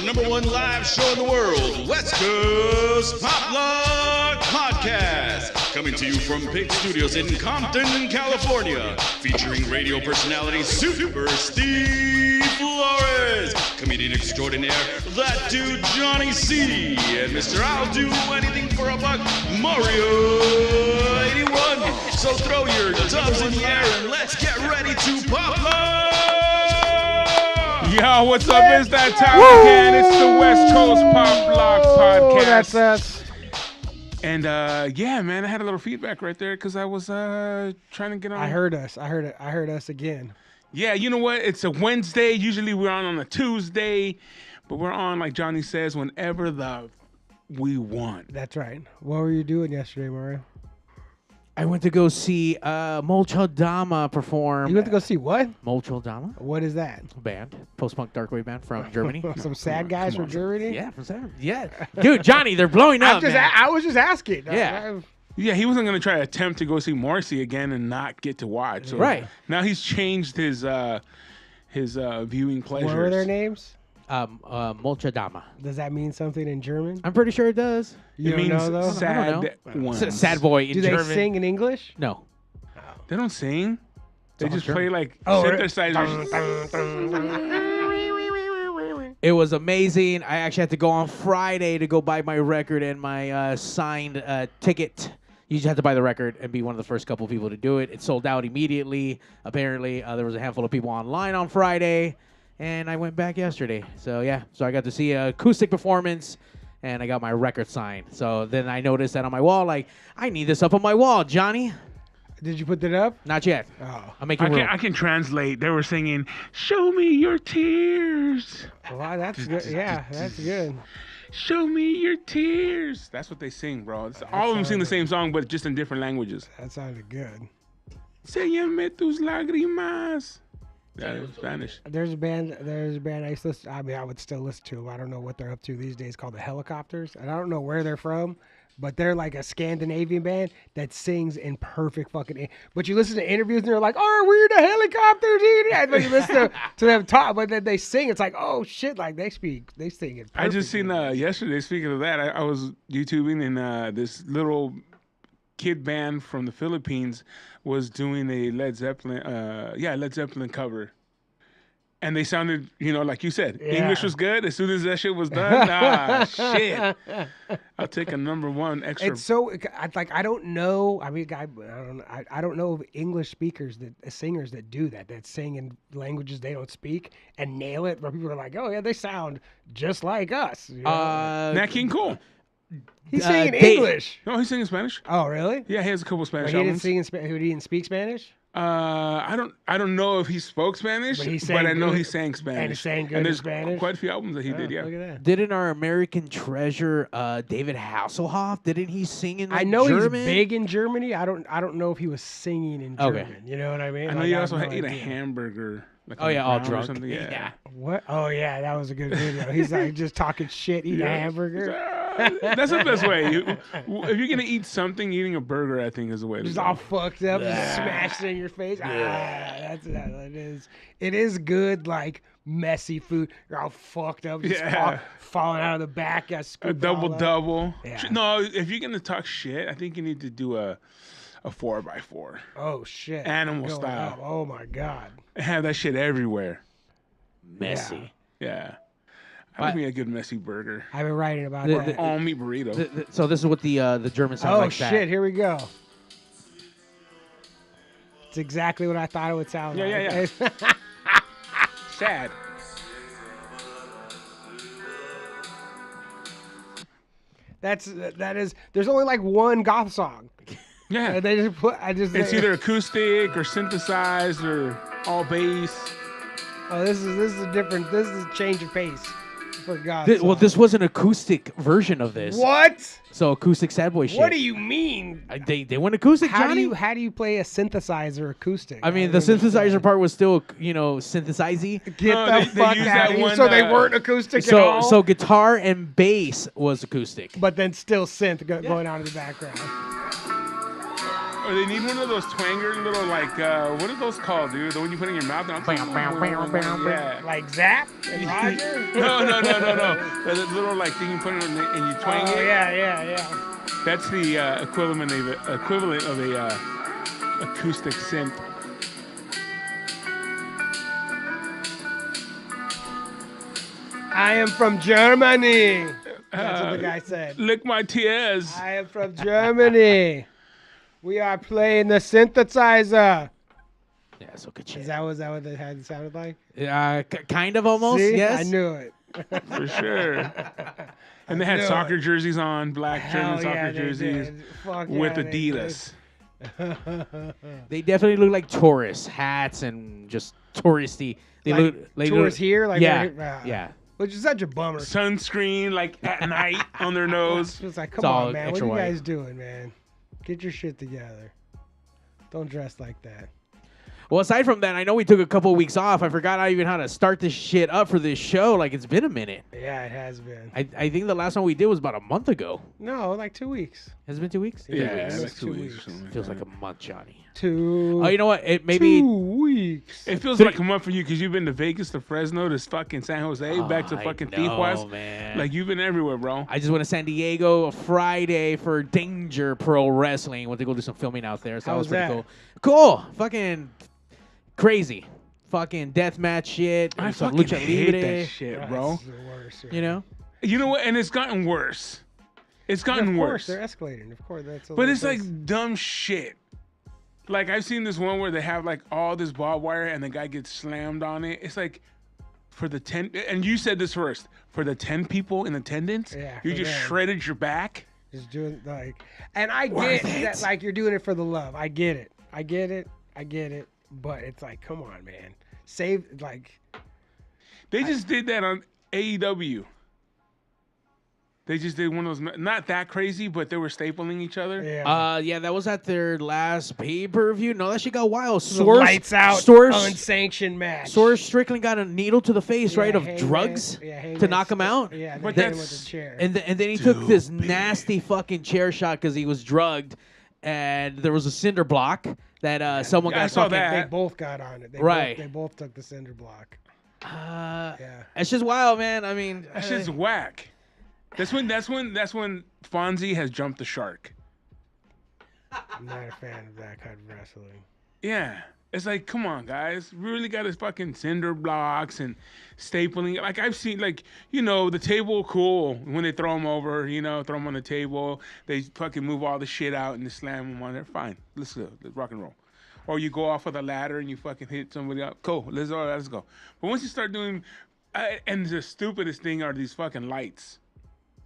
#1 live show in the world, West Coast Pop Lock Podcast. Coming to you from Pig Studios in Compton, California. Featuring radio personality Super Steve Flores, comedian extraordinaire, that dude Johnny C, and Mr. I'll Do Anything for a Buck, Mario 81. So throw your tubs in the air and let's get ready to pop lock! Yo, what's up? It's that time again. It's the West Coast Pop Lock Podcast. That's us. And yeah, man, I had a little feedback right there because I was trying to get on. I heard us. I heard us again. Yeah, you know what? It's a Wednesday. Usually we're on a Tuesday, but we're on, like Johnny says, whenever we want. That's right. What were you doing yesterday, Mario? I went to go see Molcho Dama perform. You went to go see what? Molcho Dama? What is that? Band. Post-punk darkwave band from Germany. Some sad guys from Germany? Yeah, from Germany. Yeah. Dude, Johnny, they're blowing up, man. I was just asking. Yeah. Yeah, he wasn't going to try to attempt to go see Morrissey again and not get to watch. So right. Now he's changed his viewing pleasures. What were their names? Molcho Dama. Does that mean something in German? I'm pretty sure it does. You it don't means know, though? sad ones. Sad boy in Do German. they sing in English? No. They don't sing. They all just German. play like Really? synthesizers. It was amazing. I actually had to go on Friday to go buy my record and my signed ticket. You just had to buy the record and be one of the first couple people to do it. It sold out immediately. Apparently, there was a handful of people online on Friday, and I went back yesterday. So, yeah. So I got to see an acoustic performance, and I got my record signed. So then I noticed that on my wall, like, I need this up on my wall, Johnny. Did you put that up? Not yet. Oh. I'm making room. I can translate. They were singing, "Show me your tears. Well, that's good. Yeah, that's good. Show me your tears." That's what they sing, bro. All of them sing the same song, but just in different languages. That sounded good. Enséñame tus lágrimas. That is Spanish. There's a band I used to listen. I mean, I would still listen to them. I don't know what they're up to these days, called the Helicopters. And I don't know where they're from, but they're like a Scandinavian band that sings in perfect fucking. But you listen to interviews and they're like, "Oh, we're the Helicopters." And when you listen to them talk, but then they sing, it's like, oh shit, like they sing it. I just seen perfectly. yesterday. Speaking of that, I was YouTubing and this little kid band from the Philippines was doing a Led Zeppelin cover. And they sounded, like you said, Yeah. English was good. As soon as that shit was done, shit. I'll take a #1 extra. It's so I don't know. I mean, I don't know of English singers that do that sing in languages they don't speak and nail it. Where people are like, "Oh yeah, they sound just like us." You know? Nat King Cole. He's singing Dave. English. No, he's singing Spanish. Oh really? Yeah, he has a couple Spanish But he didn't albums. sing in Spanish. He didn't speak Spanish. I don't know if he spoke Spanish, But he sang but I know good- he sang Spanish. and he sang good in there's Spanish? quite a few albums that he did. Oh, Yeah. Look at that. Didn't our American treasure, David Hasselhoff, didn't he sing in I know German? he's big in Germany. I don't know if he was singing in Okay. German. You know what I mean? I know Like, you have also no ate a idea. hamburger. Like Oh, on yeah, the all ground or drunk. something. Yeah. What? Oh yeah, that was a good video. He's like just talking shit, eating a hamburger. That's the best way. If you're gonna eat something, eating a burger, I think, is the way to Just go. all fucked up, just smashed it in your face. That's it is. It is good, like messy food. You're all fucked up, just Yeah. falling out of the back. A double. Yeah. No, if you're gonna talk shit, I think you need to do a 4x4 Oh shit! Animal Going style. up. Oh my god. and have that shit everywhere. Messy. Yeah. I like me a good messy burger. I've been writing about The- that. All meat burrito. So this is what the German sound Oh like. shit! Here we go. It's exactly what I thought it would sound like. Yeah. Sad. That is. There's only like one goth song. Yeah. And they just put. It's either acoustic or synthesized or all bass. Oh, this is a different. This is a change of pace. For God's Well, sake. this was an acoustic version of this. What? So acoustic sad boy shit. What do you mean? They went acoustic, How Johnny. do you play a synthesizer acoustic? I mean, the don't synthesizer understand. part was still, synthesizing. Get No, the they fuck use out that of here. one, So they weren't acoustic at all. So guitar and bass was acoustic. but then still synth going on in the background. Or they need one of those twanger little like what are those called, dude? The one you put in your mouth. Yeah. Like Zap and Roger. No. The little like thing you put in and you twang it. Yeah. That's the equivalent of a acoustic synth. I am from Germany. That's what the guy said. Lick my tears. I am from Germany. We are playing the synthesizer. Yeah, so good shit. Is that what it had sounded like? Kind of almost. See? Yes. I knew it. For sure. And they had knew soccer it. jerseys on, black German soccer they jerseys did. Fuck with yeah, they did. Adidas. They definitely look like tourists, hats and just touristy. They Like look like tourists here? Like yeah, they're- yeah. Which is such a bummer. Sunscreen like at night on their nose. It's like, It's come all on, man. What extra are you white. guys doing, man? Get your shit together. Don't dress like that. Well, aside from that, I know we took a couple of weeks off. I forgot even how to start this shit up for this show. Like, it's been a minute. Yeah, it has been. I think the last one we did was about a month ago. No, like 2 weeks. Has it been 2 weeks? Yeah, it's like 2 weeks or 2 something. Feels like a month, Johnny. Two. Oh, you know what? It maybe 2 weeks. It feels like a month for you because you've been to Vegas, to Fresno, to fucking San Jose, back to I fucking know, Thief West. man. Like you've been everywhere, bro. I just went to San Diego Friday for Danger Pro Wrestling. Went to go do some filming out there. So How that was was pretty that? cool. Cool. Fucking crazy. Fucking deathmatch shit. I some fucking lucha hate libre. that shit, bro. That's the worst, You know? You know what? And it's gotten worse. It's Yeah, gotten of worse. course, they're escalating. Of course, that's. But it's like dumb shit. Like I've seen this one where they have like all this barbed wire and the guy gets slammed on it. It's like for the 10, and you said this first, for the 10 people in attendance, Yeah, you for just them. shredded your back. just doing like, and I Worth get it. that like you're doing it for the love. I get it. But it's like, come on, man. Save like. They just did that on AEW. They just did one of those, not that crazy, but they were stapling each other. Yeah. Yeah, that was at their last pay-per-view. No, that shit got wild. Lights out. Source Unsanctioned match. Strickland got a needle to the face, right, of drugs to knock him out. Yeah, But but hit him that's- with the chair. And then he took this nasty fucking chair shot because he was drugged, and there was a cinder block that someone Yeah, I got saw fucking. that. they both got on it. Right. They both took the cinder block. Yeah, Yeah. it's just wild, man. I mean, That shit's whack. That's when Fonzie has jumped the shark. I'm not a fan of that kind of wrestling. Yeah. It's like, come on, guys. We really got his fucking cinder blocks and stapling. Like, I've seen, like, you know, the table, cool. When they throw him over, you know, throw him on the table. They fucking move all the shit out and they slam him on there. Fine. Let's go. Let's rock and roll. Or you go off of a ladder and you fucking hit somebody up. Cool. Let's go. But once you start doing, and the stupidest thing are these fucking lights.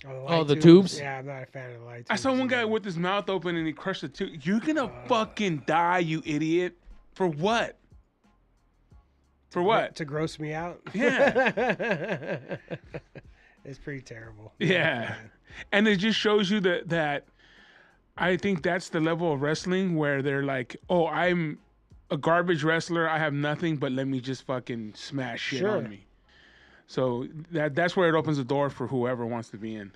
light the tubes? Yeah, I'm not a fan of the light I tubes. saw one guy either. with his mouth open and he crushed the tube. You're gonna fucking die, you idiot. For what? For what? To gross me out. Yeah. It's pretty terrible. Yeah. And it just shows you that I think that's the level of wrestling where they're like, oh, I'm a garbage wrestler. I have nothing, but let me just fucking smash shit Sure. on me. So that's where it opens the door for whoever wants to be in.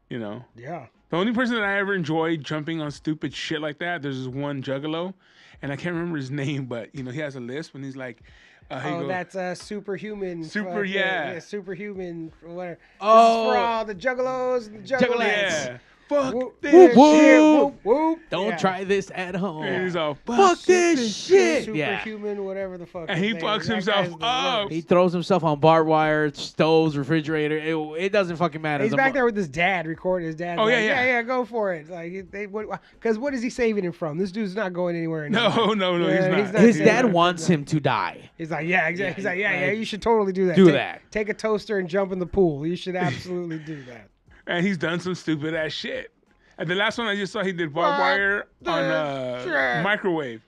You know? Yeah. The only person that I ever enjoyed jumping on stupid shit like that, there's this one juggalo, and I can't remember his name, but you know, he has a lisp and he's like, he goes, That's superhuman. Super, yeah. Superhuman. Or whatever. Oh. This is for all the juggalos and the juggalettes. yeah, fuck Whoop, this whoop, shit. whoop, whoop. don't Yeah. try this at home. And he's all, Fuck this shit. Yeah. Superhuman, whatever the fuck. And his he name fucks is. That himself guy's the up. worst. He throws himself on barbed wire, stoves, refrigerator. It doesn't fucking matter. He's The back mo- there with his dad, recording his dad. Oh, like, yeah. yeah, go for it. Like, because what is he saving him from? This dude's not going anywhere. No, Yeah, he's not. His saving dad him. wants him to die. He's like, yeah, exactly. He's like, yeah, like, you should totally do that. do Take- that. Take a toaster and jump in the pool. You should absolutely do that. And he's done some stupid ass shit. And the last one I just saw, he did barbed wire on shit. microwave.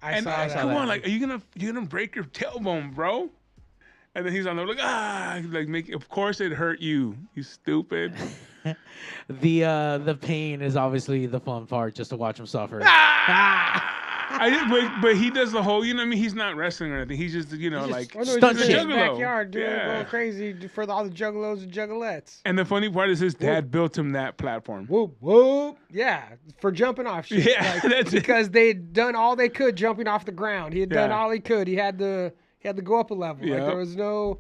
I And saw that. come on, like, are you gonna break your tailbone, bro? And then he's on there like, of course it hurt you, you stupid. The pain is obviously the fun part, just to watch him suffer. But he does the whole, you know what I mean? He's not wrestling or anything. He's just, like I know stunt he's just in shit. his Juggalo. backyard doing Yeah. going crazy for all the juggalos and juggalettes. And the funny part is his dad built him that platform. Whoop whoop! Yeah, for jumping off shit. Yeah, that's it. because they'd done all they could jumping off the ground. He had done Yeah. all he could. He had to go up a level. Like Yep. there was no.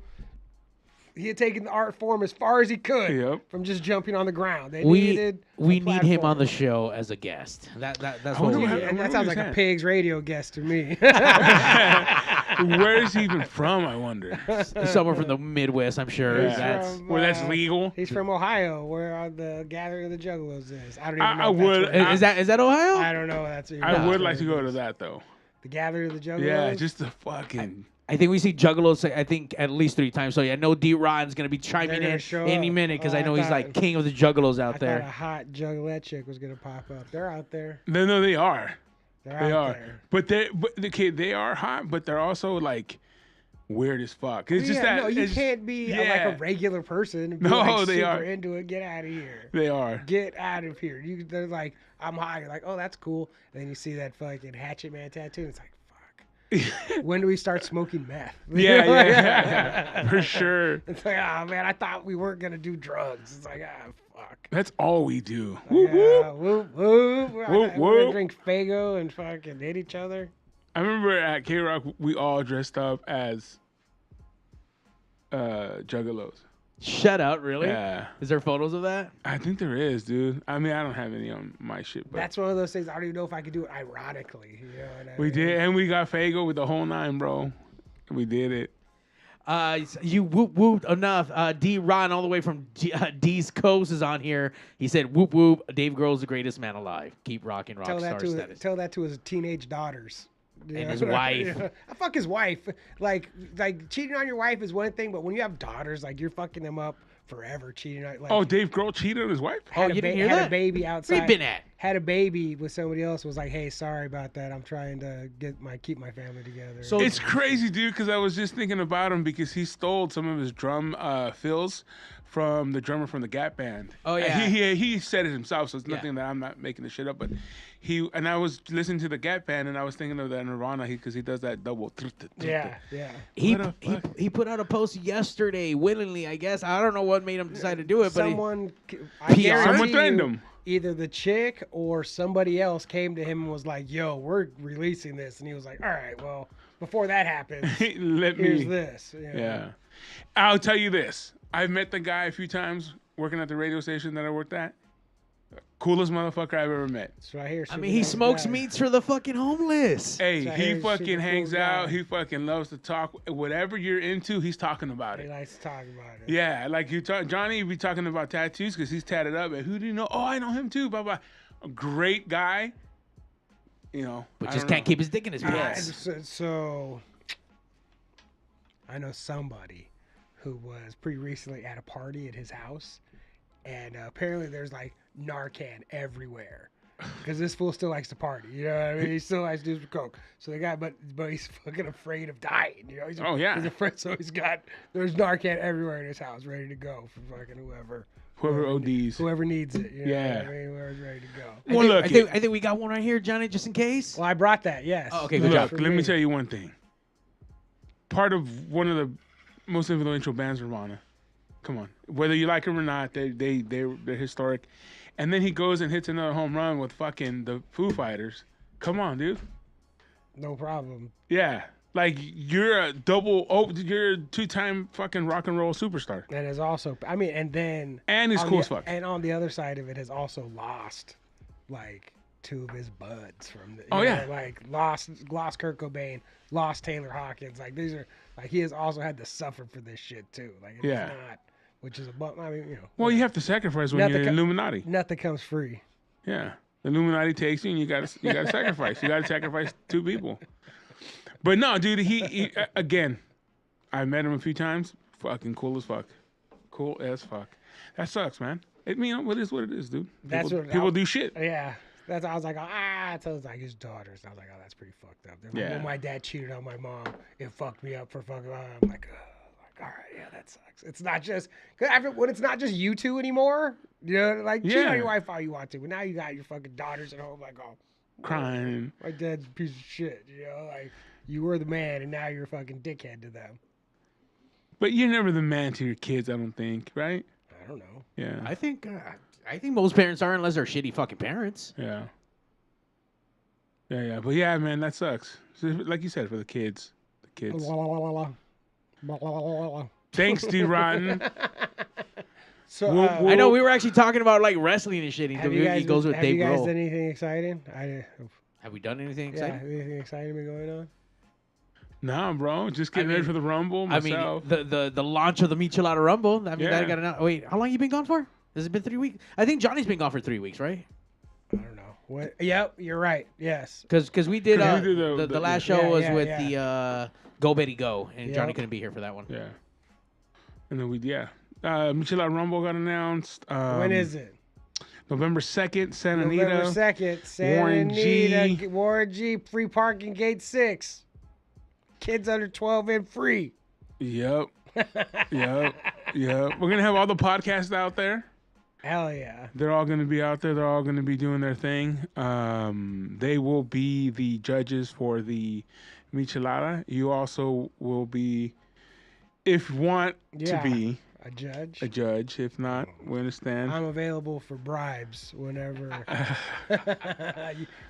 He had taken the art form as far as he could Yep. from just jumping on the ground. They We needed we a need him on platform. the show as a guest. That's I what wonder we what- need. Yeah, and I that wonder sounds what like a he's pig's radio guest to me. Where is he even from, I wonder? Somewhere from the Midwest, I'm sure. Yeah. That's From, Where that's legal? He's from Ohio, where the Gathering of the Juggalos is. I don't even I know. if would- That's what, is that Ohio? I don't know. If that's even I that's would what like it to go to is. that, though. The Gathering of the Juggalos. Yeah, just the fucking... I think we see Juggalos, I think, at least 3 times. So, yeah, I know D-Rod's going to be chiming They're gonna in show any up. minute because Oh, I I know he's thought- like king of the Juggalos out I there. thought a hot juggalette chick was gonna pop up. They're out there. No, they are. They're They out are. there. But okay, they are hot, but they're also, like, weird as fuck. It's just that... no, you it's- can't be like yeah. a regular person. And be No, like they super are. into it. Get out of here. They are. Get out of here. They're like, I'm high. You're like, oh, that's cool. And then you see that fucking Hatchet Man tattoo. And it's like, fuck. When do we start smoking meth? Yeah, for sure. It's like, oh man, I thought we weren't gonna do drugs. It's like, fuck. That's all we do. Whoop, Yeah, whoop. whoop, whoop. Whoop, We're gonna whoop. drink Faygo and fucking hit each other. I remember at K-Rock, we all dressed up as Juggalos. Shut out, really? Yeah. Is there photos of that? I think there is, dude. I mean, I don't have any on my shit, but That's one of those things I don't even know if I could do it ironically. You know what I we mean? did, and we got Fago with the whole 9, bro. We did it. You whoop whoop enough. D Ron, all the way from D's Coast, is on here. He said, "Whoop whoop, Dave Grohl's the greatest man alive. Keep rocking rock Tell star status." tell that to his teenage daughters. You And know? his wife. Yeah. Fuck his wife. Like cheating on your wife is one thing, but when you have daughters, like you're fucking them up forever. Cheating on. Like, Oh, Dave Grohl cheated on his wife? had Oh, a you didn't hear had that? a baby Where outside. you been at? Had a baby with somebody else. Was like, hey, sorry about that. I'm trying to keep my family together. So- It's crazy, dude, because I was just thinking about him because he stole some of his drum fills from the drummer from the Gap Band. Oh, And yeah. he said it himself, so it's Yeah. nothing that I'm not making the shit up. But I was listening to the Gap Band, and I was thinking of that Nirvana because he does that double. yeah. He What the fuck? he put out a post yesterday, willingly, I guess. I don't know what made him decide to do it, but he- Someone Someone threatened him. Either the chick or somebody else came to him and was like, "Yo, we're releasing this," and he was like, "All right, well, before that happens, Let here's me. this." You know? Yeah. I'll tell you this. I've met the guy a few times working at the radio station that I worked at. Coolest motherfucker I've ever met. So I hear. I mean, he smokes meats for the fucking homeless. Hey, So I he hear he's fucking super hangs cool out. guy. He fucking loves to talk. Whatever you're into, he's talking about He it. likes to talk about it. Yeah, like you talk, Johnny be talking about tattoos because he's tatted up. And who do you know? Oh, I know him too. Blah blah. A great guy. You know, But I just don't can't know. keep his dick in his And pants. so I know somebody who was pretty recently at a party at his house, and apparently there's like Narcan everywhere. Because this fool still likes to party, you know what I mean? He still likes to do some coke. So the guy, but he's fucking afraid of dying, you know? He's, Oh, yeah. He's afraid, so there's Narcan everywhere in his house, ready to go for fucking whoever ODs. whoever needs it. You know Yeah. what I mean? Whoever's ready to go. Well, look, I think we got one right here, Johnny, just in case. Well, I brought that, yes. Oh, okay, good look, job. let me tell you one thing. Part of one of the most influential bands, Nirvana. Come on, whether you like them or not, they're historic. And then he goes and hits another home run with fucking the Foo Fighters. Come on, dude. No problem. Yeah, like you're a you're a 2-time fucking rock and roll superstar. And is also, I mean, and then. And he's on cool the- as fuck. And on the other side of it, has also lost, like, 2 of his buds from the. Oh, you yeah. know, like, lost Kurt Cobain, lost Taylor Hawkins. Like, these are, like, he has also had to suffer for this shit, too. Like, it's Yeah. not, which is I mean, you know. Well, you have to sacrifice when Nothing you're co- Illuminati. Nothing comes free. Yeah, the Illuminati takes you, and you got to sacrifice. You got to sacrifice 2 people. But no, dude, he again, I met him a few times. Fucking cool as fuck. Cool as fuck. That sucks, man. It what is what it is, dude. That's People, what people I'll- do shit. Yeah. I was like, so it's like his daughters. I was like, oh, that's pretty fucked up. They're like, Yeah. when my dad cheated on my mom, it fucked me up for fucking. I'm like, all right, yeah, that sucks. It's not just when it's not just you two anymore. You know, like cheat Yeah. on your wife all you want to, but now you got your fucking daughters at home. Like, oh, crying. My dad's a piece of shit. You know, like you were the man, and now you're a fucking dickhead to them. But you're never the man to your kids, I don't think, right? I don't know. Yeah. I think most parents are, unless they're shitty fucking parents. Yeah. Yeah. But yeah, man, that sucks. So, like you said, for the kids. The kids. Thanks, D Rotten. So We'll- I know we were actually talking about like wrestling and shit. have you guys, He goes with have Dave you guys Grohl. done anything exciting? Have we done anything Yeah, exciting? anything exciting been going on? Nah, bro. Just getting ready mean- for the Rumble I mean, myself. the launch of the Michelada Rumble. I mean, Yeah. that got announced. Wait, how long you been gone for? Has it been 3 weeks? I think Johnny's been gone for 3 weeks, right? I don't know. What? Yep, you're right. Yes. Because we did, 'Cause we did the the- last show Yeah, was yeah, with yeah. the Go Betty Go, and Johnny Yep. couldn't be here for that one. Yeah. And then Michelada Rumble got announced. When is it? November 2nd, Santa November Anita. 2nd. Santa Warren G. Anita, Warren G. Free parking, gate 6. Kids under 12 in free. Yep. Yep. We're going to have all the podcasts out there. Hell yeah. They're all going to be out there. They're all going to be doing their thing. They will be the judges for the Michelada. You also will be, if you want Yeah. to be A judge. a judge. If not, we understand. I'm available for bribes whenever.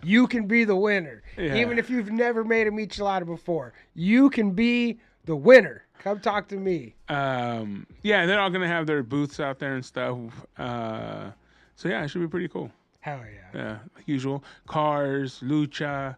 You can be the winner. Yeah. Even if you've never made a michelada before, you can be the winner. Come talk to me. Yeah, they're all going to have their booths out there and stuff. So, yeah, it should be pretty cool. Hell yeah. Yeah, like usual. Cars, lucha.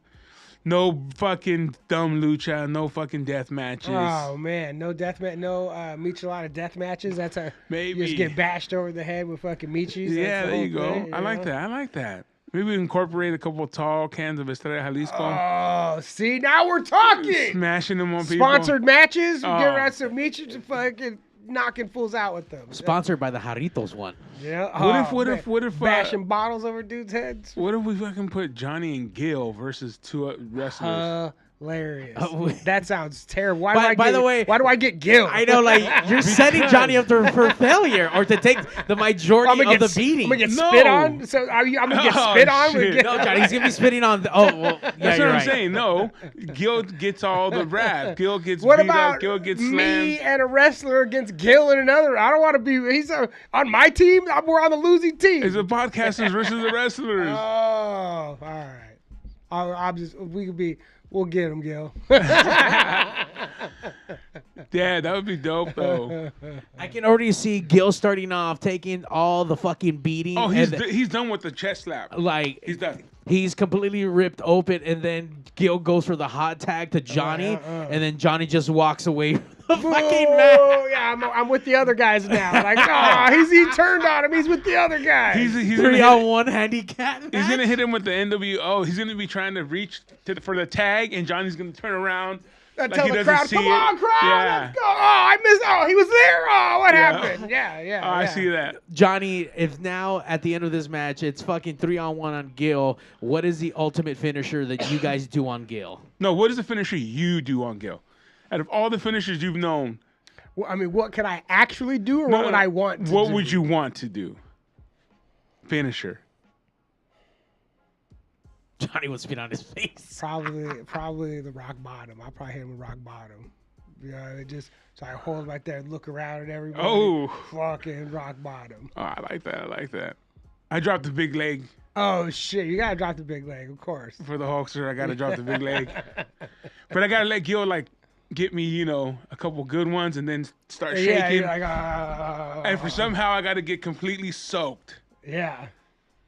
No fucking dumb lucha. No fucking death matches. Oh man, no michelada death matches. That's a Maybe. you just get bashed over the head with fucking michis. Yeah, That's the there you whole go. thing, I like know? that. I like that. Maybe we incorporate a couple of tall cans of Estrella Jalisco. Oh, see, now we're talking. Smashing them on people. Sponsored matches. Oh. Get around some michis and fucking knocking fools out with them. Sponsored by the Jarritos one. Yeah. What if bashing bottles over dudes' heads? What if we fucking put Johnny and Gil versus two wrestlers? Hilarious. Oh, That sounds terrible. Why By the way- why do I get Gil? I know, like, you're setting Johnny up for failure or to take the majority of the beating. I'm gonna get No. spit on. So I'm gonna get Oh, spit on. shit. With No, Johnny, he's going to be spitting on the... Oh, well, yeah, That's you're what I'm right. saying. No, Gil gets all the rap. Gil gets What beat about up. Gil gets me slammed. and a wrestler against Gil and another? I don't want to be. He's on my team. We're on the losing team. It's the podcasters versus the wrestlers. Oh, all right. We'll get him, Gil. Yeah, that would be dope though. I can already see Gil starting off, taking all the fucking beating. Oh, and he's done with the chest slap. like He's done. He's completely ripped open, and then Gil goes for the hot tag to Johnny, and then Johnny just walks away from the fucking match. Oh, yeah, I'm with the other guys now. Like, he turned on him. He's with the other guys. He's gonna hit, 3-on-1 handicap match. he's gonna hit him with the NWO. He's gonna be trying to reach for the tag, and Johnny's gonna turn around. Like Tell he the doesn't crowd, see come it. on, crowd, Yeah. let's go. Oh, I missed. Oh, he was there. Oh, what happened? Yeah. Oh, I see that. Johnny, if now at the end of this match it's fucking 3-on-1 on Gil, what is the ultimate finisher that you guys do on Gil? No, what is the finisher you do on Gil? Out of all the finishers you've known, Well, I mean, what could I actually do, or what would I want to What do? would you want to do? Finisher. Johnny would spit on his face. Probably the rock bottom. I'll probably hit him with rock bottom. So I hold right there and look around at everybody. Oh. Fucking rock bottom. Oh, I like that. I dropped the big leg Oh, shit. You got to drop the big leg, of course. for the Hulkster. I got to drop the big leg. But I got to let Gil, get me, a couple good ones and then start shaking. Yeah, you're like, And for somehow I got to get completely soaked. yeah.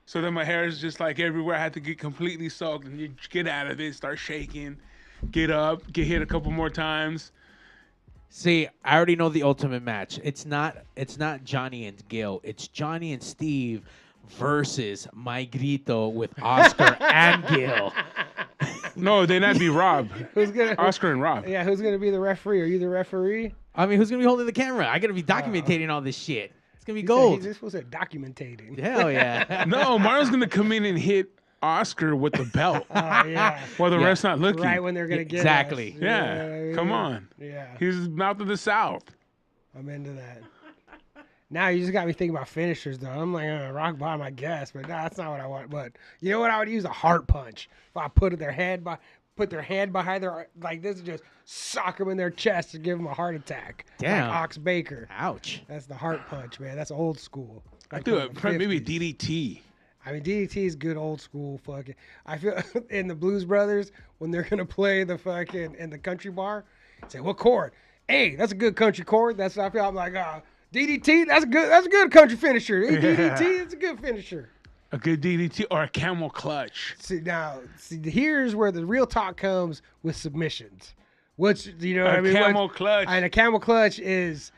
So then my hair is just everywhere. I had to get completely soaked and you get out of it, start shaking, get up, get hit a couple more times. See, I already know the ultimate match. It's not Johnny and Gil. It's Johnny and Steve versus My Grito with Oscar and Gil. No, then that'd be Rob. Oscar and Rob. Yeah, who's gonna be the referee? Are you the referee? I mean, who's gonna be holding the camera? I gotta be documenting all this shit. It's gonna be gold. He's supposed to documentating. Hell yeah. No, Mario's gonna come in and hit Oscar with the belt Oh, yeah. while the Yeah. rest's not looking. Right when they're gonna get Exactly. us. Yeah, come on. Yeah, He's mouth of the South. I'm into that. Now you just got me thinking about finishers, though. I'm like, rock bottom, I guess, but no, that's not what I want. But you know what I would use? A heart punch. If I put their hand behind their, like this, and just sock them in their chest and give them a heart attack. Damn. Like Ox Baker. Ouch. That's the heart punch, man. That's old school. I Like do from it. the Maybe 50s. DDT. I mean, DDT is good old school fucking. I feel in the Blues Brothers when they're gonna play the fucking in the country bar, say what chord? Hey, that's a good country chord. That's what I feel. I'm like, DDT. That's a good country finisher. Hey, DDT. That's a good finisher. A good DDT or a camel clutch. See, here's where the real talk comes with submissions. Which you know, what I mean, camel clutch. And a camel clutch is,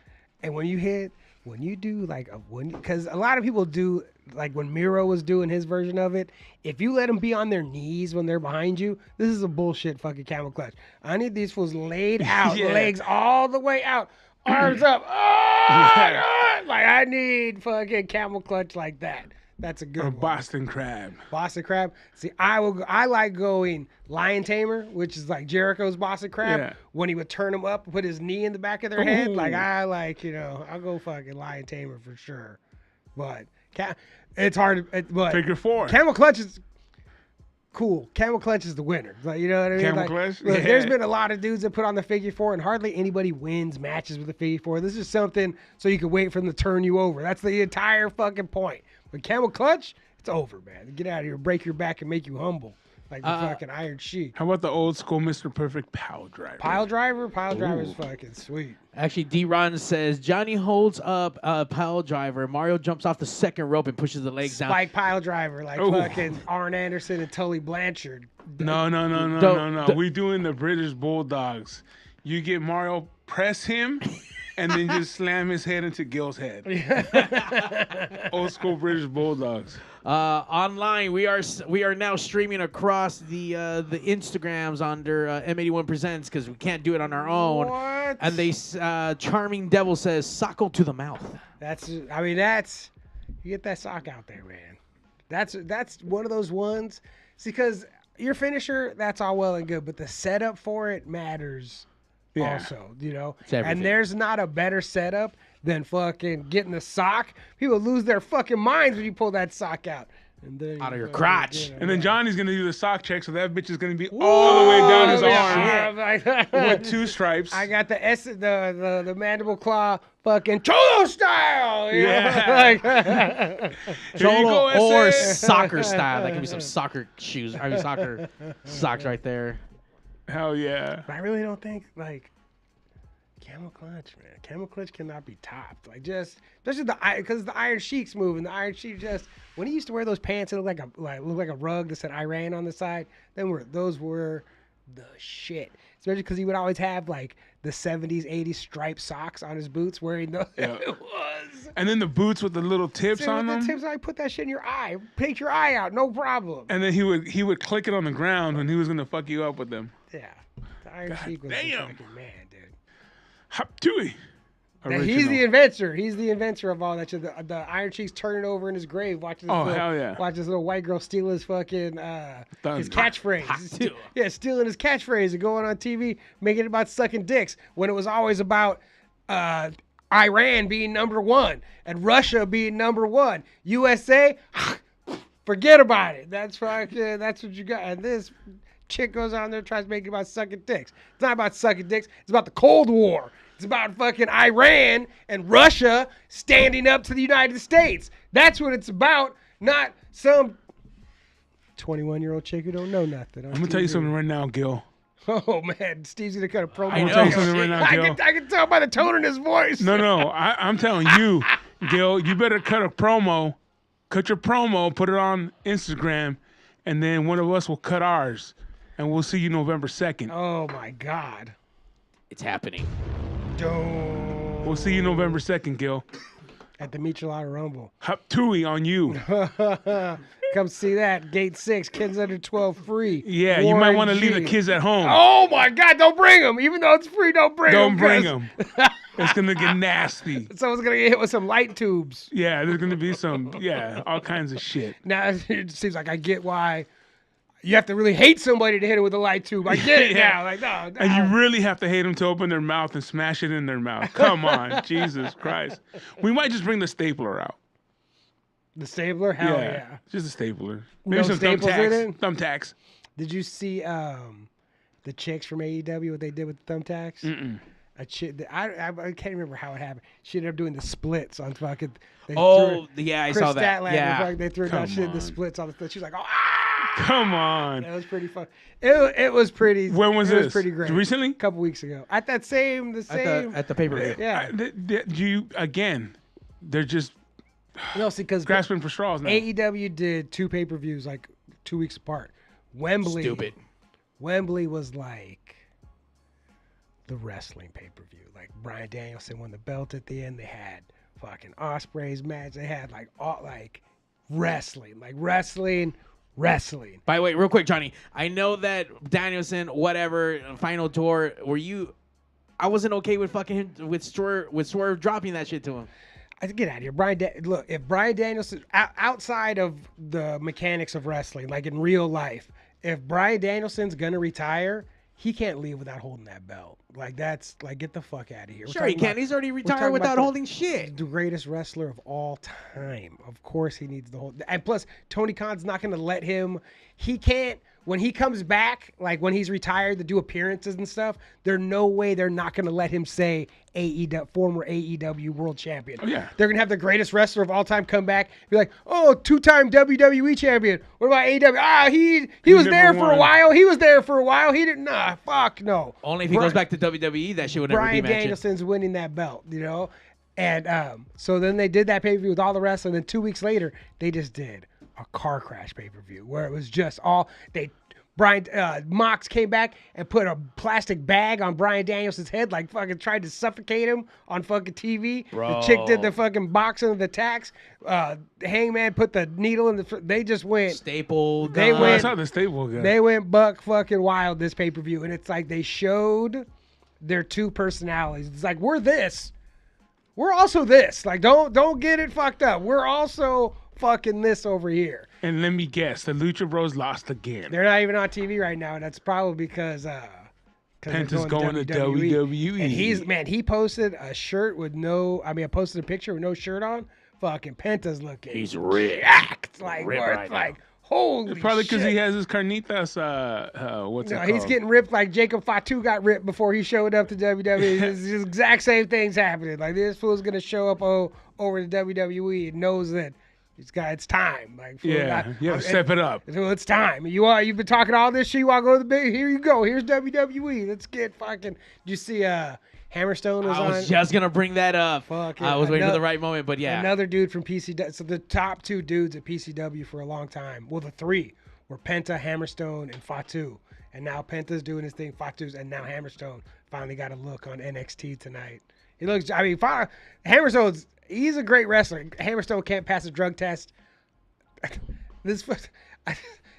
and when you do like because a lot of people do like when Miro was doing his version of it. If you let them be on their knees when they're behind you, this is a bullshit fucking camel clutch. I need these fools laid out, Yeah. legs all the way out, arms up. Yeah. Like I need fucking camel clutch like that. That's a good Or one. Boston crab. Boston crab. See, I like going lion tamer, which is like Jericho's Boston crab. Yeah. When he would turn them up, put his knee in the back of their head. Like Ooh. I like, I'll go fucking lion tamer for sure. But it's hard. But Figure four. camel clutch is cool. Camel clutch is the winner. Like you know what I mean? Camel Like, clutch? look, Yeah. there's been a lot of dudes that put on the figure four, and hardly anybody wins matches with the figure four. This is something so you can wait for them to turn you over. That's the entire fucking point. But camel clutch, it's over, man. Get out of here, break your back, and make you humble, like the fucking Iron Sheik. How about the old school Mr. Perfect pile driver? Pile driver is fucking sweet. Actually, D-Ron says Johnny holds up a pile driver. Mario jumps off the second rope and pushes the legs down. Spike pile driver, like Ooh. fucking Arn Anderson and Tully Blanchard. No. Don't- We doing the British Bulldogs. You get Mario, press him, and then just slam his head into Gil's head. Old school British Bulldogs. Online, we are now streaming across the Instagrams under M81 Presents because we can't do it on our own. What? And they Charming Devil says "Socko to the mouth." That's you get that sock out there, man. That's one of those ones. See, because your finisher, that's all well and good, but the setup for it matters Yeah. also, everything. And there's not a better setup than fucking getting the sock. People lose their fucking minds when you pull that sock out. And then Out of you your fucking crotch. get 'em. And then Johnny's going to do the sock check, so that bitch is going to be all the way down his arm with two stripes. I got the mandible claw fucking Cholo style. You know? Yeah. Like, Here you go, Cholo or SA. soccer style. That could be some soccer shoes. I mean, soccer socks right there. Hell yeah. But I really don't think like camel clutch, man. Camel clutch cannot be topped. Like especially because the Iron Sheik's move, and the Iron Sheik just when he used to wear those pants, it looked like a rug that said Iran on the side. Those were the shit. Especially because he would always have like the 70s, 80s striped socks on his boots, wearing those. Yeah. It was. And then the boots with the little tips Dude, on with them. the tips, I put that shit in your eye. Take your eye out, no problem. And then he would click it on the ground when he was going to fuck you up with them. Yeah, the Iron Sheik was the damn. fucking man, dude. Hop Dewey. Now, he's the inventor. He's the inventor of all that shit. The Iron Sheik's turning over in his grave, watching this hell yeah. watch this little white girl steal his fucking his catchphrase. Hot too. Stealing his catchphrase and going on TV, making it about sucking dicks when it was always about Iran being number one and Russia being number one. USA, forget about it. That's what you got. And this chick goes on there and tries to make it about sucking dicks. It's not about sucking dicks. It's about the Cold War. It's about fucking Iran and Russia standing up to the United States. That's what it's about, not some 21-year-old chick who don't know nothing. I'm going to tell you something right now, Gil. Oh, man. Steve's going to cut a promo. I'm going to tell you something right now, Gil. I can tell by the tone in his voice. No. I'm telling you, Gil, you better cut your promo, put it on Instagram, and then one of us will cut ours, and we'll see you November 2nd. Oh, my God. It's happening. Don't. We'll see you November 2nd, Gil. At the Michelada Rumble. Hop Tui on you. Come see that. Gate 6, kids under 12 free. Yeah, you might Warren want to leave the G. kids at home. Oh, my God. Don't bring them. Even though it's free, don't bring them. Don't bring them. It's going to get nasty. Someone's going to get hit with some light tubes. Yeah, there's going to be all kinds of shit. Now, it seems like I get why You have to really hate somebody to hit it with a light tube. I get it Yeah. now. Like, no, And you really have to hate them to open their mouth and smash it in their mouth. Come on, Jesus Christ. We might just bring the stapler out. the stapler? Hell yeah. Just a stapler. Maybe No some staples in thumbtacks. it? Thumbtacks. Did you see the chicks from AEW, what they did with the thumbtacks? Mm-mm. A chick, I can't remember how it happened. She ended up doing the splits on fucking. They Oh, threw- yeah, I Chris saw that. Statlander, Yeah. fucking, they threw that Come shit in the on. splits on the stuff. She's like, oh, ah! Come on. It was pretty fun. It was pretty. When was it this? Was pretty great. Recently? A couple weeks ago. At that same, At the pay-per-view. yeah. Again, they're just No, see, because grasping for straws now. AEW did 2 pay-per-views like 2 weeks apart. Wembley. Stupid. Wembley was like the wrestling pay-per-view. Like Bryan Danielson won the belt at the end. They had fucking Ospreay's match. They had like all like wrestling. By the way, real quick, Johnny, I know that Danielson, whatever, final tour, I wasn't okay with fucking him, with Swerve dropping that shit to him. I get out of here. Look, if Bryan Danielson, outside of the mechanics of wrestling, like in real life, if Bryan Danielson's gonna retire, he can't leave without holding that belt. Like that's like get the fuck out of here. We're Sure, he talking can. about- He's already we're retired talking without about holding shit. the greatest wrestler of all time. Of course he needs the whole. And plus, Tony Khan's not going to let him. He can't. When he comes back, like when he's retired to do appearances and stuff, there's no way they're not going to let him say former AEW world champion. Oh, yeah. They're going to have the greatest wrestler of all time come back, be like, oh, 2-time WWE champion. What about AEW? Ah, he was never there for a won. while. He was there for a while. He didn't. Nah, fuck no. Only if he goes back to WWE, that shit would never be Bryan mentioned. Danielson's winning that belt, you know? And so then they did that pay-per-view with all the wrestling. And 2 weeks later, they just did a car crash pay-per-view where it was just all Mox came back and put a plastic bag on Bryan Danielson's head, like fucking tried to suffocate him on fucking TV. The chick did the fucking boxing of the tacks. Hangman put the needle in the. They just went. Staple They gun. Oh, I went- saw the staple guy. They went buck fucking wild this pay per view, and it's like they showed their 2 personalities. It's like we're this, we're also this. Like don't get it fucked up. We're also fucking this over here. And let me guess, the Lucha Bros lost again. They're not even on TV right now, and that's probably because they're Penta's going to WWE. And he posted a shirt with I posted a picture with no shirt on. Fucking Penta's looking. He's ripped. jacked. Like Ripped what? right Like holy. Probably because shit. he has his carnitas. What's it No, called? he's getting ripped like Jacob Fatu got ripped before he showed up to WWE. It's the exact same things happening. Like this fool's gonna show up over to WWE and knows that it's time. Like fool, Yeah, you have to step it up. It's time. You've been talking all this shit. You want to go to the big? Here you go. Here's WWE. Let's get fucking. Did you see Hammerstone was I on? was just gonna bring that up. Fucking I was waiting for another- the right moment, but yeah. Another dude from PCW. So the top 2 dudes at PCW for a long time. Well, the 3 were Penta, Hammerstone, and Fatu. And now Penta's doing his thing. Fatu's and now Hammerstone finally got a look on NXT tonight. He looks. I mean, Hammerstone's. He's a great wrestler. Hammerstone can't pass a drug test.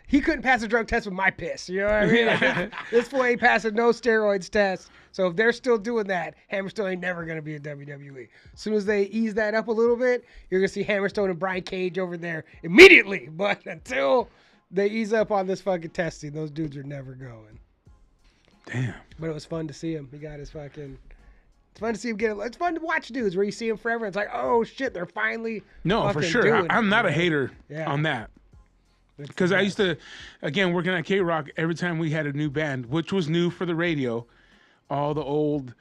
He couldn't pass a drug test with my piss. You know what I mean? Like, this fool ain't passing no steroids test. So if they're still doing that, Hammerstone ain't never going to be in WWE. As soon as they ease that up a little bit, you're going to see Hammerstone and Brian Cage over there immediately. But until they ease up on this fucking testing, those dudes are never going. Damn. But it was fun to see him. He got his fucking... It's fun to see him get it. It's fun to watch dudes where you see him forever. It's like, oh shit, they're finally No, for fucking sure. doing I'm it, not you a know? hater Yeah. on that. It's Because the I used best. to, again, working at K-Rock, every time we had a new band, which was new for the radio, all the old,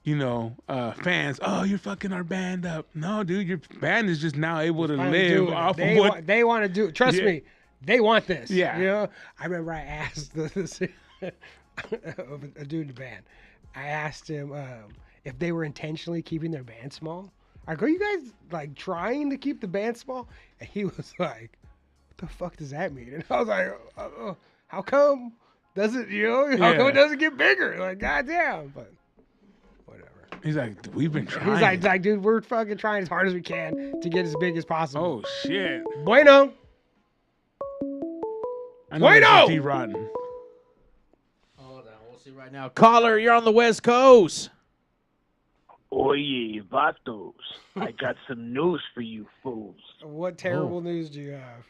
fans, oh, you're fucking our band up. No, dude, your band is just now able to Finally live doing it. off They of what... want, they want to do. Trust Yeah. me, they want this. Yeah. You know, I remember I asked this a dude in the band. I asked him if they were intentionally keeping their band small. I go, you guys like trying to keep the band small? And he was like, what the fuck does that mean? And I was like, how come? Does it, how come it doesn't get bigger? Like, goddamn. But whatever. He's like, we've been trying. He's like, dude, we're fucking trying as hard as we can to get as big as possible. oh, shit. Bueno. I know Bueno! that's D Rotten. Hold on, we'll see right now. Caller, you're on the West Coast. Oye, vatos, I got some news for you fools. What terrible news do you have?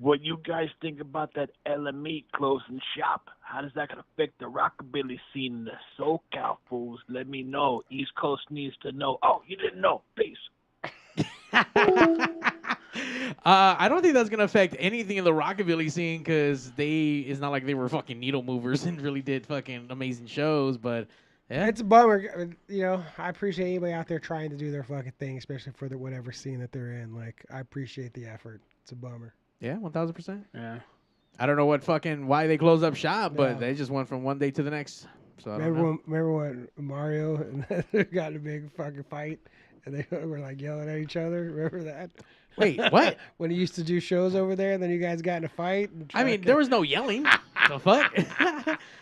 what you guys think about that LME closing shop? How does that affect the rockabilly scene in the SoCal, fools? Let me know. East Coast needs to know. Oh, you didn't know. Peace. I don't think that's gonna affect anything in the rockabilly scene because it's not like they were fucking needle movers and really did fucking amazing shows. But yeah, It's a bummer. You know, I appreciate anybody out there trying to do their fucking thing, especially for the whatever scene that they're in. Like, I appreciate the effort. It's a bummer. yeah, 1000%. Yeah. I don't know why they closed up shop, but Yeah. they just went from one day to the next. So I don't know. Remember when Mario and got in a big fucking fight and they were like yelling at each other? Remember that? Wait, what? When he used to do shows over there, and then you guys got in a fight. And I mean, there was no yelling. The fuck?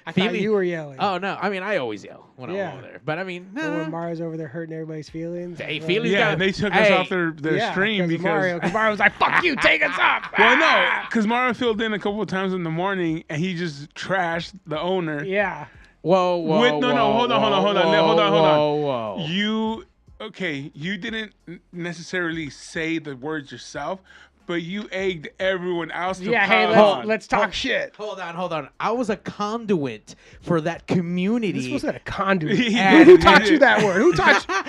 I thought you were yelling. Oh no! I mean, I always yell when Yeah. I'm over there. But I mean, Or when Mario's over there hurting everybody's feelings. Hey, Well, feelings Yeah, got- and they took Hey, us off their stream because because Mario was like, "Fuck you, take us off." well, no, because Mario filled in a couple of times in the morning and he just trashed the owner. Yeah. Whoa, whoa, With- no, whoa, hold on, hold on, whoa, hold on, whoa, hold on, hold on. Whoa, whoa. You didn't necessarily say the words yourself, but you egged everyone else to Yeah. Hey, pile on. let's talk shit. Hold on. I was a conduit for that community. This wasn't a conduit. Yeah. Who taught you that word?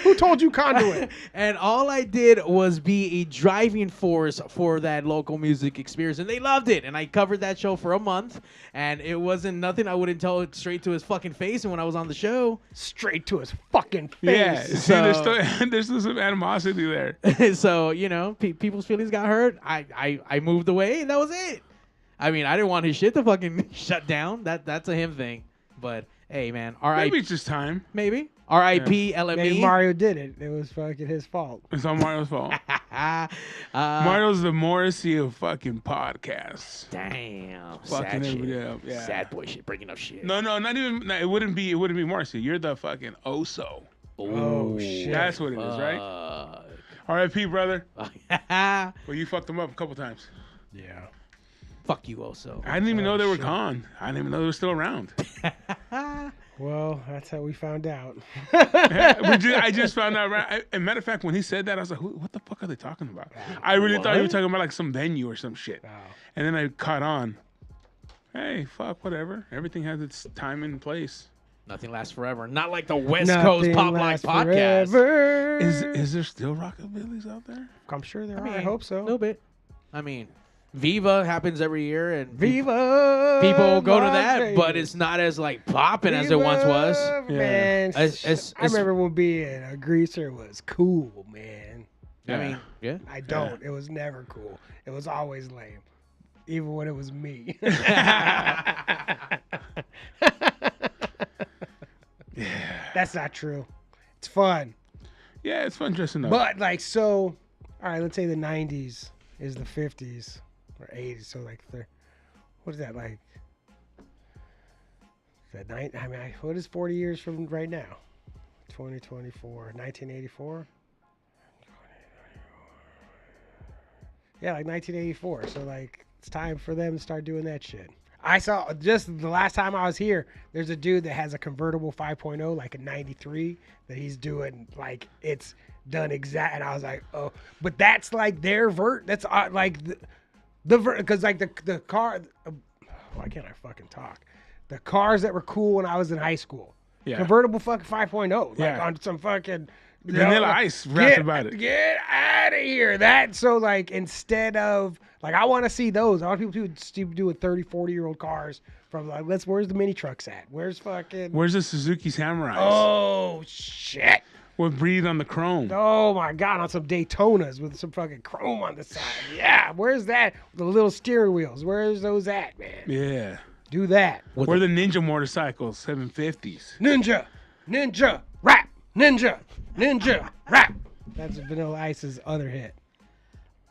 Who told you conduit? And all I did was be a driving force for that local music experience, and they loved it. And I covered that show for a month, and it wasn't nothing I wouldn't tell it straight to his fucking face. And when I was on the show, Straight to his fucking face. Yeah, see, So- there's still some animosity there. so you know, people's feelings got hurt. I moved away, and that was it. I mean, I didn't want his shit to fucking shut down. That's a him thing. But hey, man, Maybe R.I.P. it's just time. Maybe R.I.P. LME. Maybe Mario did it. It was fucking his fault. It's all Mario's fault. Uh, Mario's the Morrissey of fucking podcasts. Damn. Fucking Sad everybody shit. up, yeah. Sad boy shit. Bringing up shit. No, not even. No, it wouldn't be Morrissey. You're the fucking Oso. Oh, shit. That's what it is, right? R.I.P. brother. Fuck. Well, you fucked them up a couple times. Yeah. Fuck you also. I didn't even know they were shit. gone. I didn't even know they were still around. Well, that's how we found out. I just found out. As a matter of fact, when he said that, I was like, "What the fuck are they talking about?" I really thought he was talking about like some venue or some shit. And then I caught on. Hey, fuck, whatever. Everything has its time and place. Nothing lasts forever. Not like the West Coast Pop Life podcast. Forever. Is there still rockabillys out there? I'm sure there are. mean, I hope so. A little bit. I mean, Viva happens every year, and Viva. people go to Las that, Vegas. but it's not as like popping as it once was. Viva, Man, It's- I remember when being a greaser was cool, man. I mean, yeah. I don't. It was never cool. It was always lame, even when it was me. That's not true. It's fun. Yeah, it's fun dressing up. But like, so, all right, let's say the 90s is the 50s or 80s. So like, what is that like? That night? I mean, what is 40 years from right now? 2024, 1984. Yeah, like 1984. So like, it's time for them to start doing that shit. I saw just the last time I was here, there's a dude that has a convertible 5.0, like a 93, that he's doing like it's done exact. And I was like, oh, but that's like their that's like the because like the car. Why can't I fucking talk? The cars that were cool when I was in high school. Yeah. Convertible fucking 5.0, like Yeah. on some fucking Vanilla Ice rapped about it. Get out of here. That so like instead of like I want to see those. A lot of people doing 30, 40-year-old cars from like where's the mini trucks at? Where's fucking Where's the Suzuki Samurai? Oh shit. With breathe on the chrome. Oh my god, on some Daytonas with some fucking chrome on the side. Yeah, where's that? The little steering wheels. Where's those at, man? Yeah. Do that. Where the Ninja motorcycles, 750s. Ninja, rap, ninja, rap. That's Vanilla Ice's other hit.